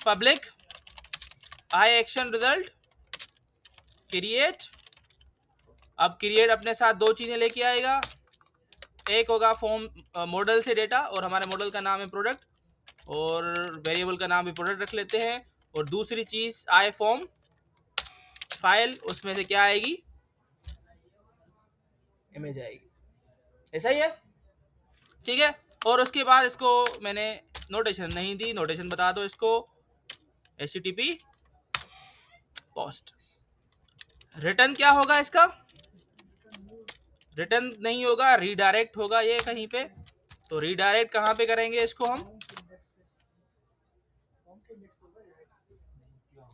पब्लिक आई एक्शन रिजल्ट क्रिएट। अब क्रिएट अपने साथ दो चीजें लेके आएगा, एक होगा फॉर्म मॉडल से डेटा, और हमारे मॉडल का नाम है प्रोडक्ट, और वेरिएबल का नाम भी प्रोडक्ट रख लेते हैं। और दूसरी चीज आई फॉर्म फाइल, उसमें से क्या आएगी, इमेज आएगी। ऐसा ही है, ठीक है। और उसके बाद इसको मैंने नोटेशन नहीं दी, नोटेशन बता दो इसको, HTTP पोस्ट। रिटर्न क्या होगा इसका, रिटर्न नहीं होगा, रीडायरेक्ट होगा ये कहीं पे। तो रीडायरेक्ट कहाँ पे करेंगे इसको हम,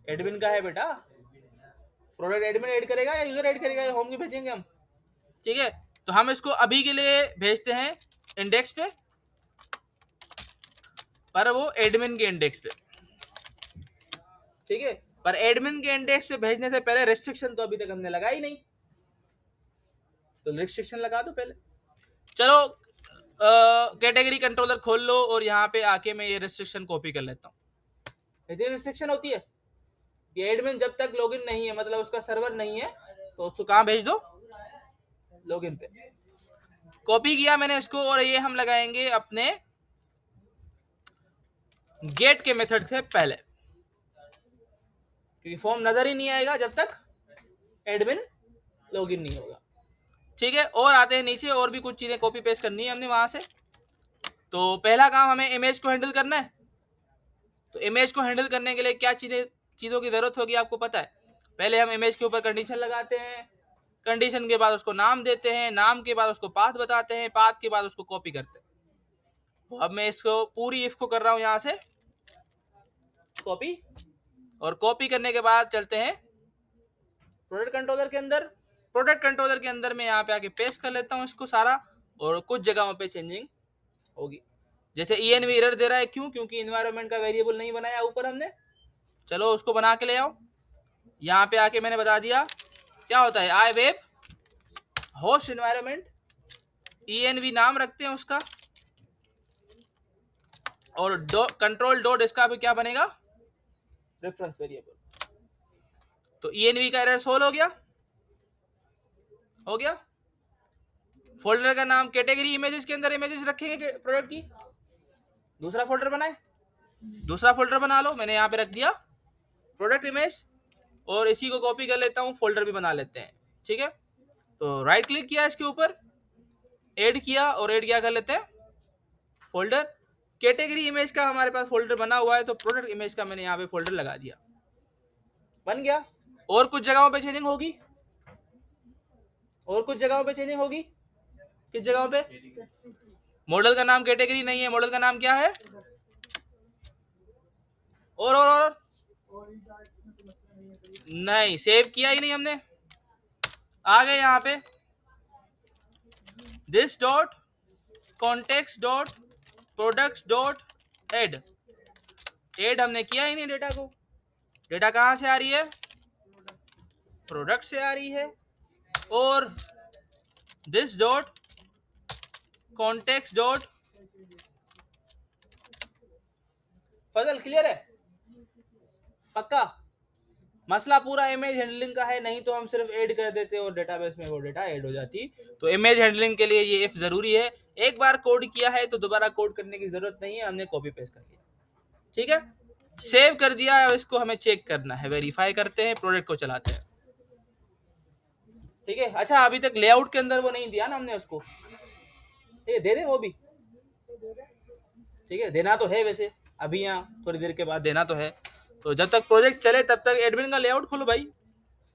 एडमिन का है बेटा, प्रोडक्ट एडमिन ऐड करेगा या यूजर ऐड करेगा, या होम की भेजेंगे हम, ठीक है। तो हम इसको अभी के लिए भेजते हैं इंडेक्स पे, पर वो एडमिन के इंडेक्स पे, ठीक है। पर एडमिन के इंडेक्स पे भेजने से पहले रेस्ट्रिक्शन तो अभी तक हमने लगा ही नहीं, तो रेस्ट्रिक्शन लगा दो पहले। चलो कैटेगरी कंट्रोलर खोल लो, और यहाँ पे आके मैं ये रेस्ट्रिक्शन कॉपी कर लेता हूँ। ये रेस्ट्रिक्शन होती है, ये एडमिन जब तक लॉगिन नहीं है, मतलब उसका सर्वर नहीं है, तो उसको कहाँ भेज दो, लॉगिन पे। कॉपी किया मैंने इसको, और ये हम लगाएंगे अपने गेट के मेथड से पहले, क्योंकि फॉर्म नजर ही नहीं आएगा जब तक एडमिन लॉगिन नहीं होगा, ठीक है। और आते हैं नीचे, और भी कुछ चीजें कॉपी पेस्ट करनी है हमने वहां से। तो पहला काम हमें इमेज को हैंडल करना है। तो इमेज को हैंडल करने के लिए क्या चीजों की जरूरत होगी आपको पता है। पहले हम इमेज के ऊपर कंडीशन लगाते हैं, कंडीशन के बाद उसको नाम देते हैं, नाम के बाद उसको पाथ बताते हैं, पाथ के बाद उसको कॉपी करते हैं। अब मैं इसको पूरी इफ को कर रहा हूं यहां से कॉपी, और कॉपी करने के बाद चलते हैं प्रोडक्ट कंट्रोलर के अंदर। प्रोडक्ट कंट्रोलर के अंदर मैं यहाँ पे आके पेस्ट कर लेता हूँ इसको सारा, और कुछ जगहों पे चेंजिंग होगी। जैसे env एरर दे रहा है, क्यों, क्योंकि इन्वायरमेंट का वेरिएबल नहीं बनाया ऊपर हमने। चलो उसको बना के ले आओ। यहाँ पे आके मैंने बता दिया क्या होता है, आई वेब होस्ट इन्वायरमेंट, env नाम रखते हैं उसका, और कंट्रोल डॉट इसका भी क्या बनेगा, रेफरेंस वेरिएबल। तो env का एरर सोल्व हो गया, हो गया। फोल्डर का नाम कैटेगरी इमेजेस के अंदर इमेजेस रखेंगे प्रोडक्ट की, दूसरा फोल्डर बनाए, दूसरा फोल्डर बना लो। मैंने यहाँ पे रख दिया प्रोडक्ट इमेज, और इसी को कॉपी कर लेता हूँ, फोल्डर भी बना लेते हैं, ठीक है। तो राइट क्लिक किया इसके ऊपर, ऐड किया, और ऐड क्या कर लेते हैं, फोल्डर। कैटेगरी इमेज का हमारे पास फोल्डर बना हुआ है, तो प्रोडक्ट इमेज का मैंने यहाँ पे फोल्डर लगा दिया, बन गया। और कुछ जगहों पे चेंजिंग होगी, और कुछ जगहों पे चेंजिंग होगी, किस जगहों पे, मॉडल का नाम कैटेगरी नहीं है, मॉडल का नाम क्या है, और नहीं, सेव किया ही नहीं हमने। आ गए यहाँ पे this dot context dot products dot add, add हमने किया ही नहीं डेटा को। डेटा कहाँ से आ रही है, प्रोडक्ट से आ रही है। और this dot context dot, Fazal clear है, पक्का। मसला पूरा इमेज हैंडलिंग का है, नहीं तो हम सिर्फ ऐड कर देते और डेटाबेस में वो डेटा ऐड हो जाती। तो इमेज हैंडलिंग के लिए ये इफ जरूरी है। एक बार कोड किया है तो दोबारा कोड करने की जरूरत नहीं है, हमने कॉपी पेस्ट कर लिया, ठीक है। सेव कर दिया, इसको हमें चेक करना है, वेरीफाई करते हैं, प्रोडक्ट को चलाते हैं, ठीक है। अच्छा, अभी तक लेआउट के अंदर वो नहीं दिया ना हमने उसको, ठीक है, दे दे वो भी, ठीक है, देना तो है वैसे, अभी यहाँ थोड़ी देर के बाद देना तो है। तो जब तक प्रोजेक्ट चले तब तक एडमिन का लेआउट खोलो भाई।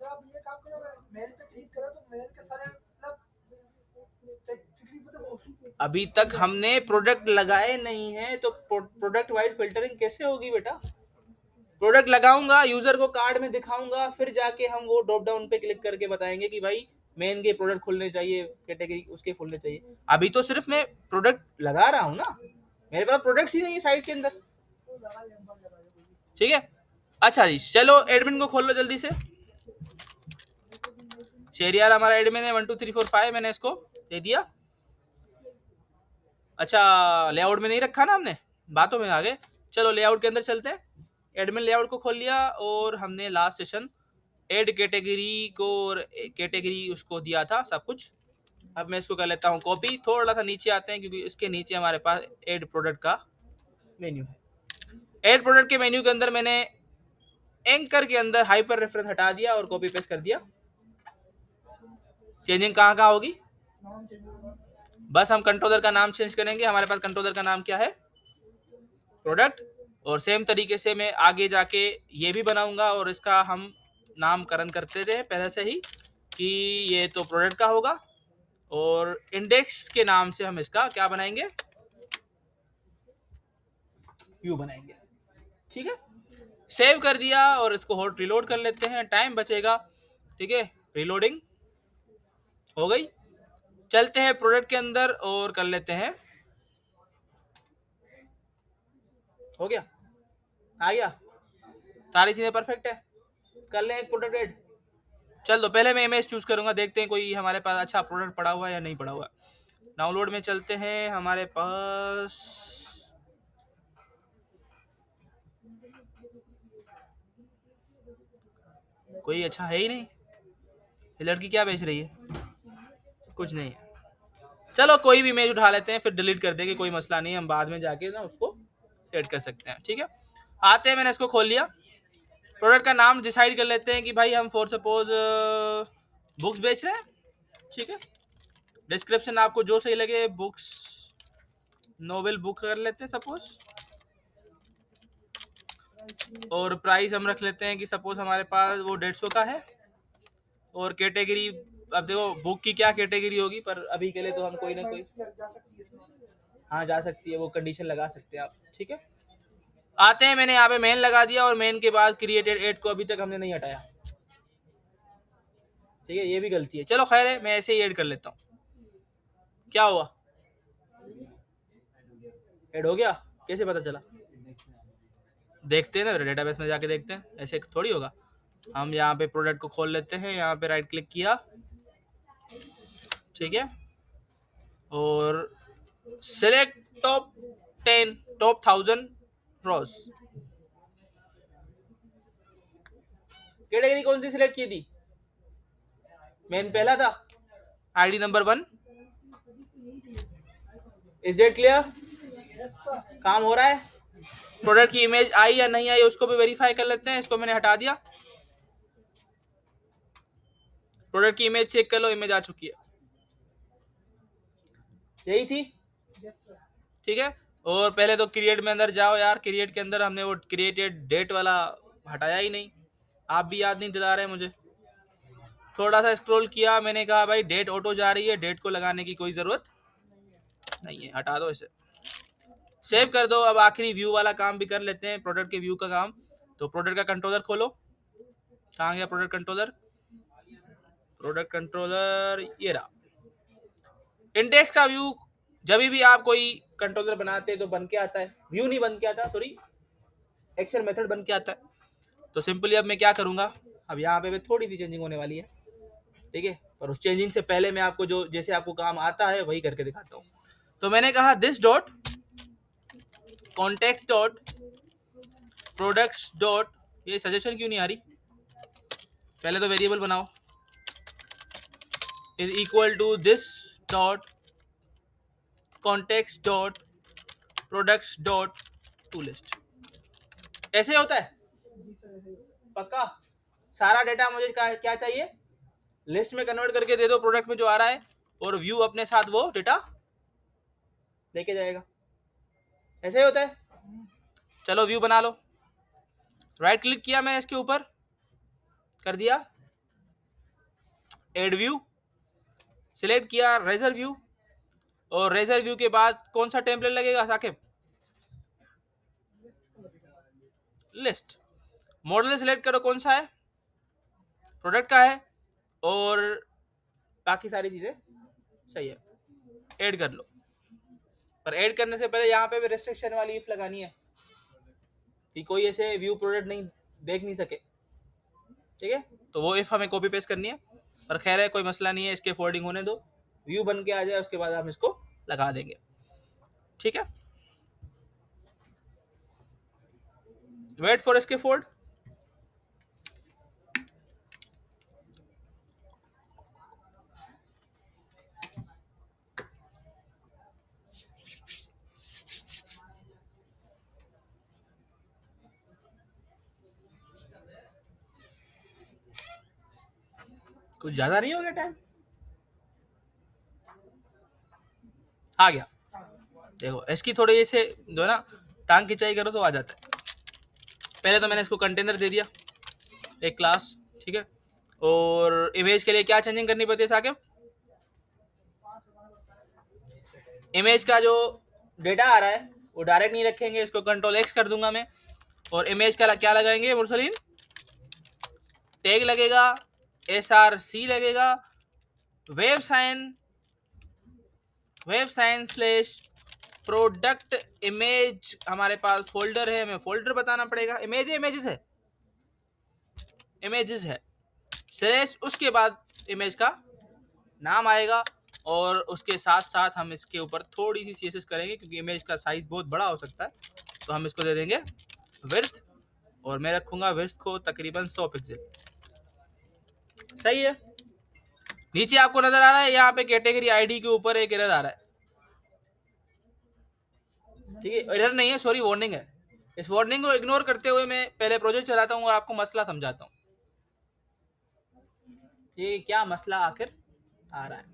आप ये काम करो, मेल पे क्लिक करो तो मेल के सारे मतलब अभी तक हमने प्रोडक्ट लगाए नहीं है, तो प्रोडक्ट वाइड फिल्टरिंग कैसे होगी बेटा? प्रोडक्ट लगाऊंगा, यूजर को कार्ड में दिखाऊंगा, फिर जाके हम वो ड्रॉप डाउन पे क्लिक करके बताएंगे कि भाई मेन के प्रोडक्ट खुलने चाहिए, कैटेगरी उसके खुलने चाहिए। अभी तो सिर्फ मैं प्रोडक्ट लगा रहा हूँ ना, मेरे पास प्रोडक्ट्स ही नहीं है साइट के अंदर। ठीक है, अच्छा जी, चलो एडमिन को खोल लो जल्दी से। शेरियार हमारा एडमिन है, 1 2 3 4 5 मैंने इसको दे दिया। अच्छा, लेआउट में नहीं रखा ना हमने, बातों में आ गए। चलो लेआउट के अंदर चलते हैं। एडमिन लेआउट को खोल लिया और हमने लास्ट सेशन एड कैटेगरी को, कैटेगरी उसको दिया था सब कुछ। अब मैं इसको कर लेता हूँ कॉपी, थोड़ा सा नीचे आते हैं क्योंकि इसके नीचे हमारे पास एड प्रोडक्ट का मेन्यू है। एड प्रोडक्ट के मेन्यू के अंदर मैंने एंकर के अंदर हाइपर रेफरेंस हटा दिया और कॉपी पेस्ट कर दिया। चेंजिंग कहाँ कहाँ होगी? बस हम कंट्रोलर का नाम चेंज करेंगे। हमारे पास कंट्रोलर का नाम क्या है? प्रोडक्ट। और सेम तरीके से मैं आगे जाके ये भी बनाऊंगा और इसका हम नामकरण करते थे पहले से ही कि ये तो प्रोडक्ट का होगा, और इंडेक्स के नाम से हम इसका क्या बनाएंगे? व्यू बनाएंगे। ठीक है, सेव कर दिया और इसको हॉट रिलोड कर लेते हैं, टाइम बचेगा। ठीक है, रिलोडिंग हो गई। चलते हैं प्रोडक्ट के अंदर और कर लेते हैं। हो गया, आ गया, सारी चीजें परफेक्ट है। कर लें एक प्रोडक्ट ऐड। चल दो, पहले मैं इमेज चूज करूंगा, देखते हैं कोई हमारे पास अच्छा प्रोडक्ट पड़ा हुआ है या नहीं पड़ा हुआ है। डाउनलोड में चलते हैं, हमारे पास कोई अच्छा है ही नहीं। ये लड़की क्या बेच रही है? कुछ नहीं है। चलो कोई भी इमेज उठा लेते हैं, फिर डिलीट कर देंगे, कोई मसला नहीं, हम बाद में जाके ना उसको सेट कर सकते हैं। ठीक है, आते हैं, मैंने इसको खोल लिया। प्रोडक्ट का नाम डिसाइड कर लेते हैं कि भाई हम फॉर सपोज बुक्स बेच रहे हैं। ठीक है, डिस्क्रिप्शन आपको जो सही लगे, बुक्स नोवेल बुक कर लेते हैं सपोज, और प्राइस हम रख लेते हैं कि सपोज हमारे पास वो 150 का है। और कैटेगरी, अब देखो बुक की क्या कैटेगरी होगी, पर अभी के लिए तो हम कोई ना कोई, हाँ जा सकती है, वो कंडीशन लगा सकते हैं आप। ठीक है, आते हैं, मैंने यहाँ पे मेन लगा दिया और मेन के बाद क्रिएटेड एड को अभी तक हमने नहीं हटाया। ठीक है, ये भी गलती है, चलो खैर है, मैं ऐसे ही ऐड कर लेता हूँ। क्या हुआ? ऐड हो गया? कैसे पता चला? देखते हैं ना, डेटाबेस में जाके देखते हैं, ऐसे थोड़ी होगा। हम यहाँ पे प्रोडक्ट को खोल लेते हैं, यहाँ पे राइट क्लिक किया, ठीक है, और सिलेक्ट टॉप 10 टॉप 1000 रोज। कैटेगरी कौन सी सिलेक्ट की थी? मेन पहला था, ID number 1। Is it clear? काम हो रहा है? प्रोडक्ट की इमेज आई या नहीं आई उसको भी वेरीफाई कर लेते हैं। इसको मैंने हटा दिया। प्रोडक्ट की इमेज चेक कर लो, इमेज आ चुकी है, यही थी। ठीक है, और पहले तो क्रिएट में अंदर जाओ यार, क्रिएट के अंदर हमने वो क्रिएटेड डेट वाला हटाया ही नहीं, आप भी याद नहीं दिला रहे मुझे। थोड़ा सा स्क्रॉल किया, मैंने कहा भाई डेट ऑटो जा रही है, डेट को लगाने की कोई ज़रूरत नहीं है, हटा दो इसे, सेव कर दो। अब आखिरी व्यू वाला काम भी कर लेते हैं, प्रोडक्ट के व्यू का काम। तो प्रोडक्ट का कंट्रोलर खोलो, कहाँ गया प्रोडक्ट कंट्रोलर? प्रोडक्ट कंट्रोलर ये रहा। इंडेक्स का व्यू जब भी आप कोई कंट्रोलर बनाते हैं तो बन के आता है, व्यू नहीं बन के आता, सॉरी, एक्सेल मेथड बन के आता है। तो सिंपली अब मैं क्या करूंगा, अब यहाँ पे थोड़ी सी चेंजिंग होने वाली है। ठीक है, पर उस चेंजिंग से पहले मैं आपको जो जैसे आपको काम आता है वही करके दिखाता हूँ। तो मैंने कहा this dot context dot products dot, ये सजेशन क्यों नहीं आ रही? पहले तो वेरिएबल बनाओ, is equal to this dot context dot products dot to list. ऐसे होता है पक्का? सारा डेटा मुझे क्या चाहिए? लिस्ट में कन्वर्ट करके दे दो, प्रोडक्ट में जो आ रहा है, और व्यू अपने साथ वो डेटा लेके जाएगा। ऐसे ही होता है। चलो व्यू बना लो, राइट क्लिक किया मैंने इसके ऊपर, कर दिया एड व्यू, सिलेक्ट किया रेजर व्यू, और रेजर व्यू के बाद कौन सा टेम्पलेट लगेगा साकिब? लिस्ट। मॉडल सिलेक्ट करो कौन सा है, प्रोडक्ट का है, और बाकी सारी चीजें सही है, ऐड कर लो। पर ऐड करने से पहले यहाँ पे भी रेस्ट्रिक्शन वाली इफ लगानी है कि कोई ऐसे व्यू प्रोडक्ट नहीं देख नहीं सके, ठीक है? तो वो इफ हमें कॉपी पेस्ट करनी है, पर खैर है कोई मसला नहीं है, इसके फोल्डिंग होने दो, व्यू बन के आ जाए उसके बाद हम इसको लगा देंगे, ठीक है? वेट फॉर इसके फोल्ड। कुछ ज्यादा नहीं हो गया टाइम? आ गया। देखो इसकी थोड़ी से जो ना टांग खिंचाई करो तो आ जाता है। पहले तो मैंने इसको कंटेनर दे दिया, एक क्लास, ठीक है? और इमेज के लिए क्या चेंजिंग करनी पड़ती है साकिब? इमेज का जो डेटा आ रहा है वो डायरेक्ट नहीं रखेंगे, इसको कंट्रोल एक्स कर दूंगा मैं, और इमेज का क्या लगाएंगे मुरसलीन? टैग लगेगा, SRC लगेगा, web sign slash product image, हमारे पास फोल्डर है, हमें फोल्डर बताना पड़ेगा, इमेजेस है स्लेश, उसके बाद इमेज का नाम आएगा, और उसके साथ साथ हम इसके ऊपर थोड़ी सी CSS करेंगे क्योंकि इमेज का साइज बहुत बड़ा हो सकता है, तो हम इसको दे देंगे विड्थ, और मैं रखूंगा विड्थ को तकरीबन 100 पिक्सल। सही है? नीचे आपको नजर आ रहा है यहाँ पे कैटेगरी आईडी के ऊपर एक एरर आ रहा है, ठीक है? एरर नहीं है, सॉरी, वार्निंग है। इस वार्निंग को इग्नोर करते हुए मैं पहले प्रोजेक्ट चलाता हूँ और आपको मसला समझाता हूँ, ये क्या मसला आखिर आ रहा है।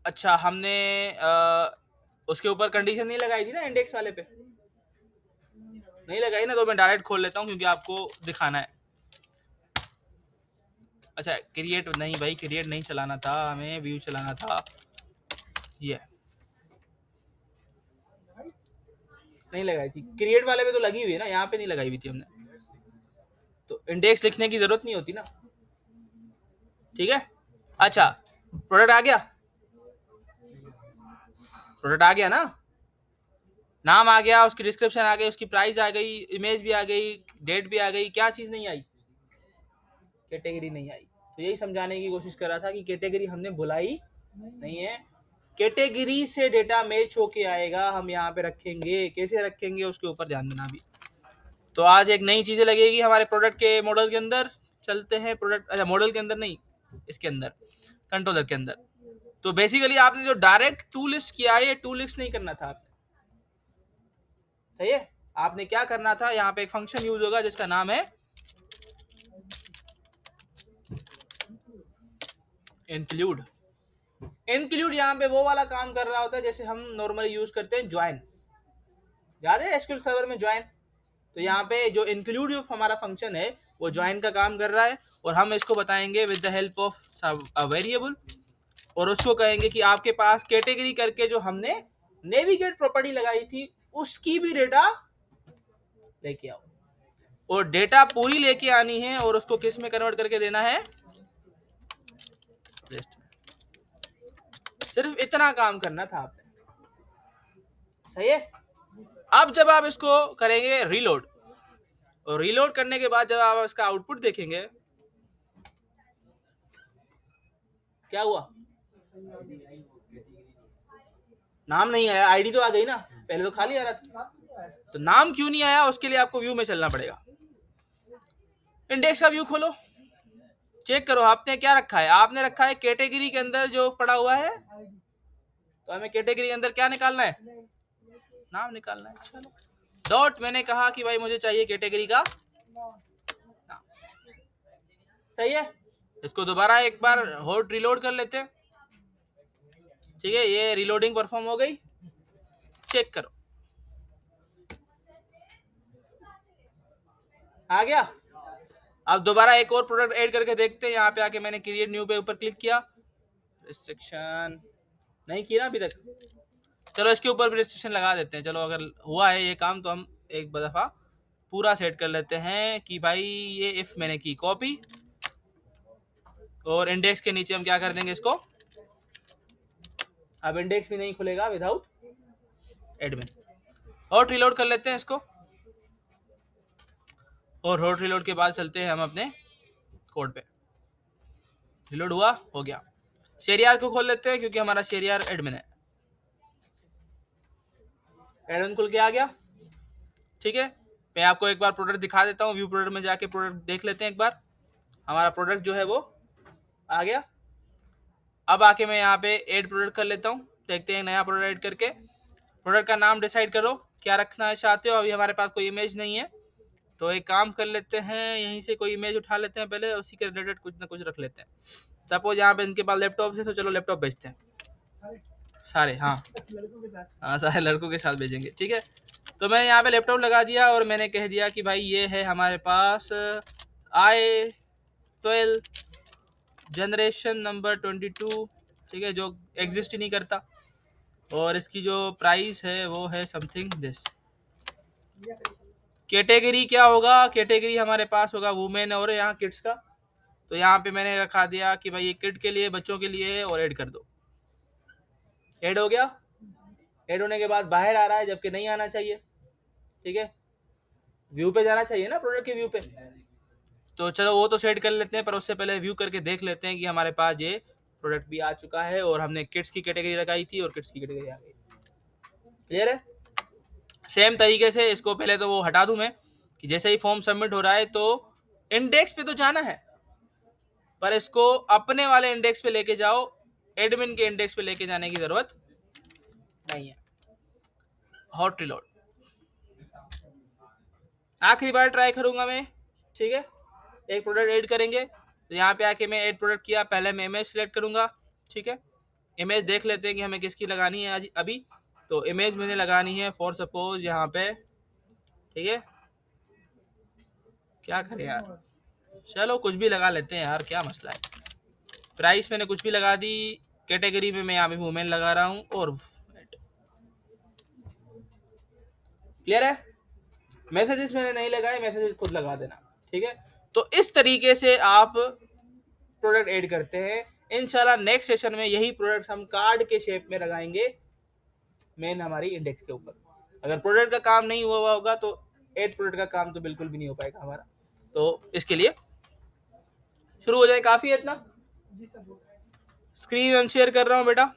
अच्छा, हमने उसके ऊपर कंडीशन नहीं लगाई थी ना, इंडेक्स वाले पे नहीं लगाई ना, तो मैं डायरेक्ट खोल लेता हूँ क्योंकि आपको दिखाना है। अच्छा, क्रिएट नहीं भाई, क्रिएट नहीं चलाना था हमें, व्यू चलाना था। ये नहीं लगाई थी, क्रिएट वाले पे तो लगी हुई है ना, यहाँ पे नहीं लगाई हुई थी हमने, तो इंडेक्स लिखने की जरूरत नहीं होती ना, ठीक है? अच्छा, प्रोडक्ट आ गया, प्रोडक्ट आ गया ना, नाम आ गया, उसकी डिस्क्रिप्शन आ गई, उसकी प्राइस आ गई, इमेज भी आ गई, डेट भी आ गई, क्या चीज नहीं आई? कैटेगरी नहीं आई। तो यही समझाने की कोशिश कर रहा था कि कैटेगरी हमने बुलाई नहीं है, कैटेगरी से डेटा मैच होके आएगा, हम यहाँ पे रखेंगे, कैसे रखेंगे उसके ऊपर ध्यान देना भी। तो आज एक नई चीजें लगेगी हमारे प्रोडक्ट के मॉडल के अंदर, चलते हैं प्रोडक्ट, अच्छा मॉडल के अंदर नहीं, इसके अंदर कंट्रोलर के अंदर। तो बेसिकली आपने जो डायरेक्ट टू लिस्ट किया है, ये टू लिस्ट नहीं करना था आपने, सही है? आपने क्या करना था, यहाँ पे एक फंक्शन यूज होगा जिसका नाम है इंक्लूड। इंक्लूड यहाँ पे वो वाला काम कर रहा होता है जैसे हम नॉर्मली यूज करते हैं ज्वाइन, याद है एसक्यूएल सर्वर में ज्वाइन? तो यहाँ पे जो इंक्लूड हमारा फंक्शन है वो ज्वाइन का काम कर रहा है, और हम इसको बताएंगे with the help of a variable, और उसको कहेंगे कि आपके पास कैटेगरी करके जो हमने नेविगेट प्रॉपर्टी लगाई थी उसकी भी डेटा लेके आओ, और डेटा पूरी लेके आनी है, और उसको किस में कन्वर्ट करके देना है? लिस्ट में। सिर्फ इतना काम करना था आपने, सही है? अब जब आप इसको करेंगे रीलोड, और रीलोड करने के बाद जब आप इसका आउटपुट देखेंगे, क्या हुआ? नाम नहीं आया, आईडी तो आ गई ना, पहले तो खाली आ रहा था। तो नाम क्यों नहीं आया, उसके लिए आपको व्यू में चलना पड़ेगा। इंडेक्स का व्यू खोलो, चेक करो आपने क्या रखा है। आपने रखा है कैटेगरी के अंदर जो पड़ा हुआ है, तो हमें कैटेगरी के अंदर क्या निकालना है? नाम निकालना है। चलो, डॉट मैंने कहा कि भाई मुझे चाहिए कैटेगरी का नाम, सही है? इसको दोबारा एक बार हॉट रिलोड कर लेते हैं, ठीक है? ये रिलोडिंग परफॉर्म हो गई, चेक करो, आ गया। अब दोबारा एक और प्रोडक्ट ऐड करके देखते हैं। यहाँ पे आके मैंने क्रिएट न्यू पे ऊपर क्लिक किया, रिस्ट्रिक्शन नहीं किया ना अभी तक। चलो इसके ऊपर भी रिस्ट्रिक्शन लगा देते हैं। चलो अगर हुआ है ये काम तो हम एक दफ़ा पूरा सेट कर लेते हैं कि भाई ये इफ़ मैंने की कॉपी, और इंडेक्स के नीचे हम क्या कर देंगे इसको, अब इंडेक्स भी नहीं खुलेगा विदाउट एडमिन। हॉट रिलोड कर लेते हैं इसको, और हॉट रिलोड के बाद चलते हैं हम अपने कोड पे। रिलोड हुआ, हो गया। शेरियार को खोल लेते हैं क्योंकि हमारा शेरियार एडमिन है। एडमिन खुल के आ गया, ठीक है। मैं आपको एक बार प्रोडक्ट दिखा देता हूँ, व्यू प्रोडक्ट में जाके प्रोडक्ट देख लेते हैं एक बार। हमारा प्रोडक्ट जो है वो आ गया। अब आके मैं यहाँ पे ऐड प्रोडक्ट कर लेता हूँ, देखते हैं नया प्रोडक्ट ऐड करके। प्रोडक्ट का नाम डिसाइड करो क्या रखना चाहते हो। अभी हमारे पास कोई इमेज नहीं है, तो एक काम कर लेते हैं, यहीं से कोई इमेज उठा लेते हैं पहले, उसी के रिलेटेड कुछ ना कुछ रख लेते हैं। सपोज यहाँ पे इनके पास लैपटॉप है, तो चलो लैपटॉप भेजते हैं सारे, हाँ लड़कों के साथ। हाँ सारे लड़कों के साथ भेजेंगे, ठीक है। तो मैं यहाँ पे लैपटॉप लगा दिया और मैंने कह दिया कि भाई ये है हमारे पास i12 जनरेशन नंबर 22, ठीक है, जो एग्जिस्ट ही नहीं करता, और इसकी जो प्राइस है वो है समथिंग दिस। कैटेगरी क्या होगा, कैटेगरी हमारे पास होगा वुमेन और यहाँ किड्स का। तो यहाँ पे मैंने रखा दिया कि भाई ये किड के लिए, बच्चों के लिए है, और ऐड कर दो। ऐड हो गया। ऐड होने के बाद बाहर आ रहा है, जबकि नहीं आना चाहिए, ठीक है। व्यू पे जाना चाहिए ना, प्रोडक्ट के व्यू पे। तो चलो वो तो सेट कर लेते हैं, पर उससे पहले व्यू करके देख लेते हैं कि हमारे पास ये प्रोडक्ट भी आ चुका है, और हमने किड्स की कैटेगरी लगाई थी और किड्स की कैटेगरी आ गई। क्लियर है। सेम तरीके से इसको पहले तो वो हटा दूं मैं, कि जैसे ही फॉर्म सबमिट हो रहा है तो इंडेक्स पे तो जाना है, पर इसको अपने वाले इंडेक्स पे लेके जाओ, एडमिन के इंडेक्स पे लेके जाने की जरूरत नहीं है। हॉट रिलोड आखिरी बार ट्राई करूंगा मैं, ठीक है। एक प्रोडक्ट ऐड करेंगे, तो यहाँ पे आके मैं ऐड प्रोडक्ट किया, पहले मैं इमेज सेलेक्ट करूंगा, ठीक है। इमेज देख लेते हैं कि हमें किसकी लगानी है आज अभी। तो इमेज मैंने लगानी है फॉर सपोज यहाँ पे, ठीक है। क्या करें यार, चलो कुछ भी लगा लेते हैं यार, क्या मसला है। प्राइस मैंने कुछ भी लगा दी, कैटेगरी में मैं यहाँ पे वुमेन लगा रहा हूँ, और क्लियर है। मैसेजेस मैंने नहीं लगाए, मैसेजेस खुद लगा देना, ठीक है। तो इस तरीके से आप प्रोडक्ट ऐड करते हैं। इंशाल्लाह नेक्स्ट सेशन में यही प्रोडक्ट हम कार्ड के शेप में लगाएंगे मेन हमारी इंडेक्स के ऊपर। अगर प्रोडक्ट का काम नहीं हुआ होगा तो ऐड प्रोडक्ट का काम तो बिल्कुल भी नहीं हो पाएगा हमारा। तो इसके लिए शुरू हो जाए, काफ़ी है इतना। स्क्रीन अनशेयर कर रहा हूँ बेटा।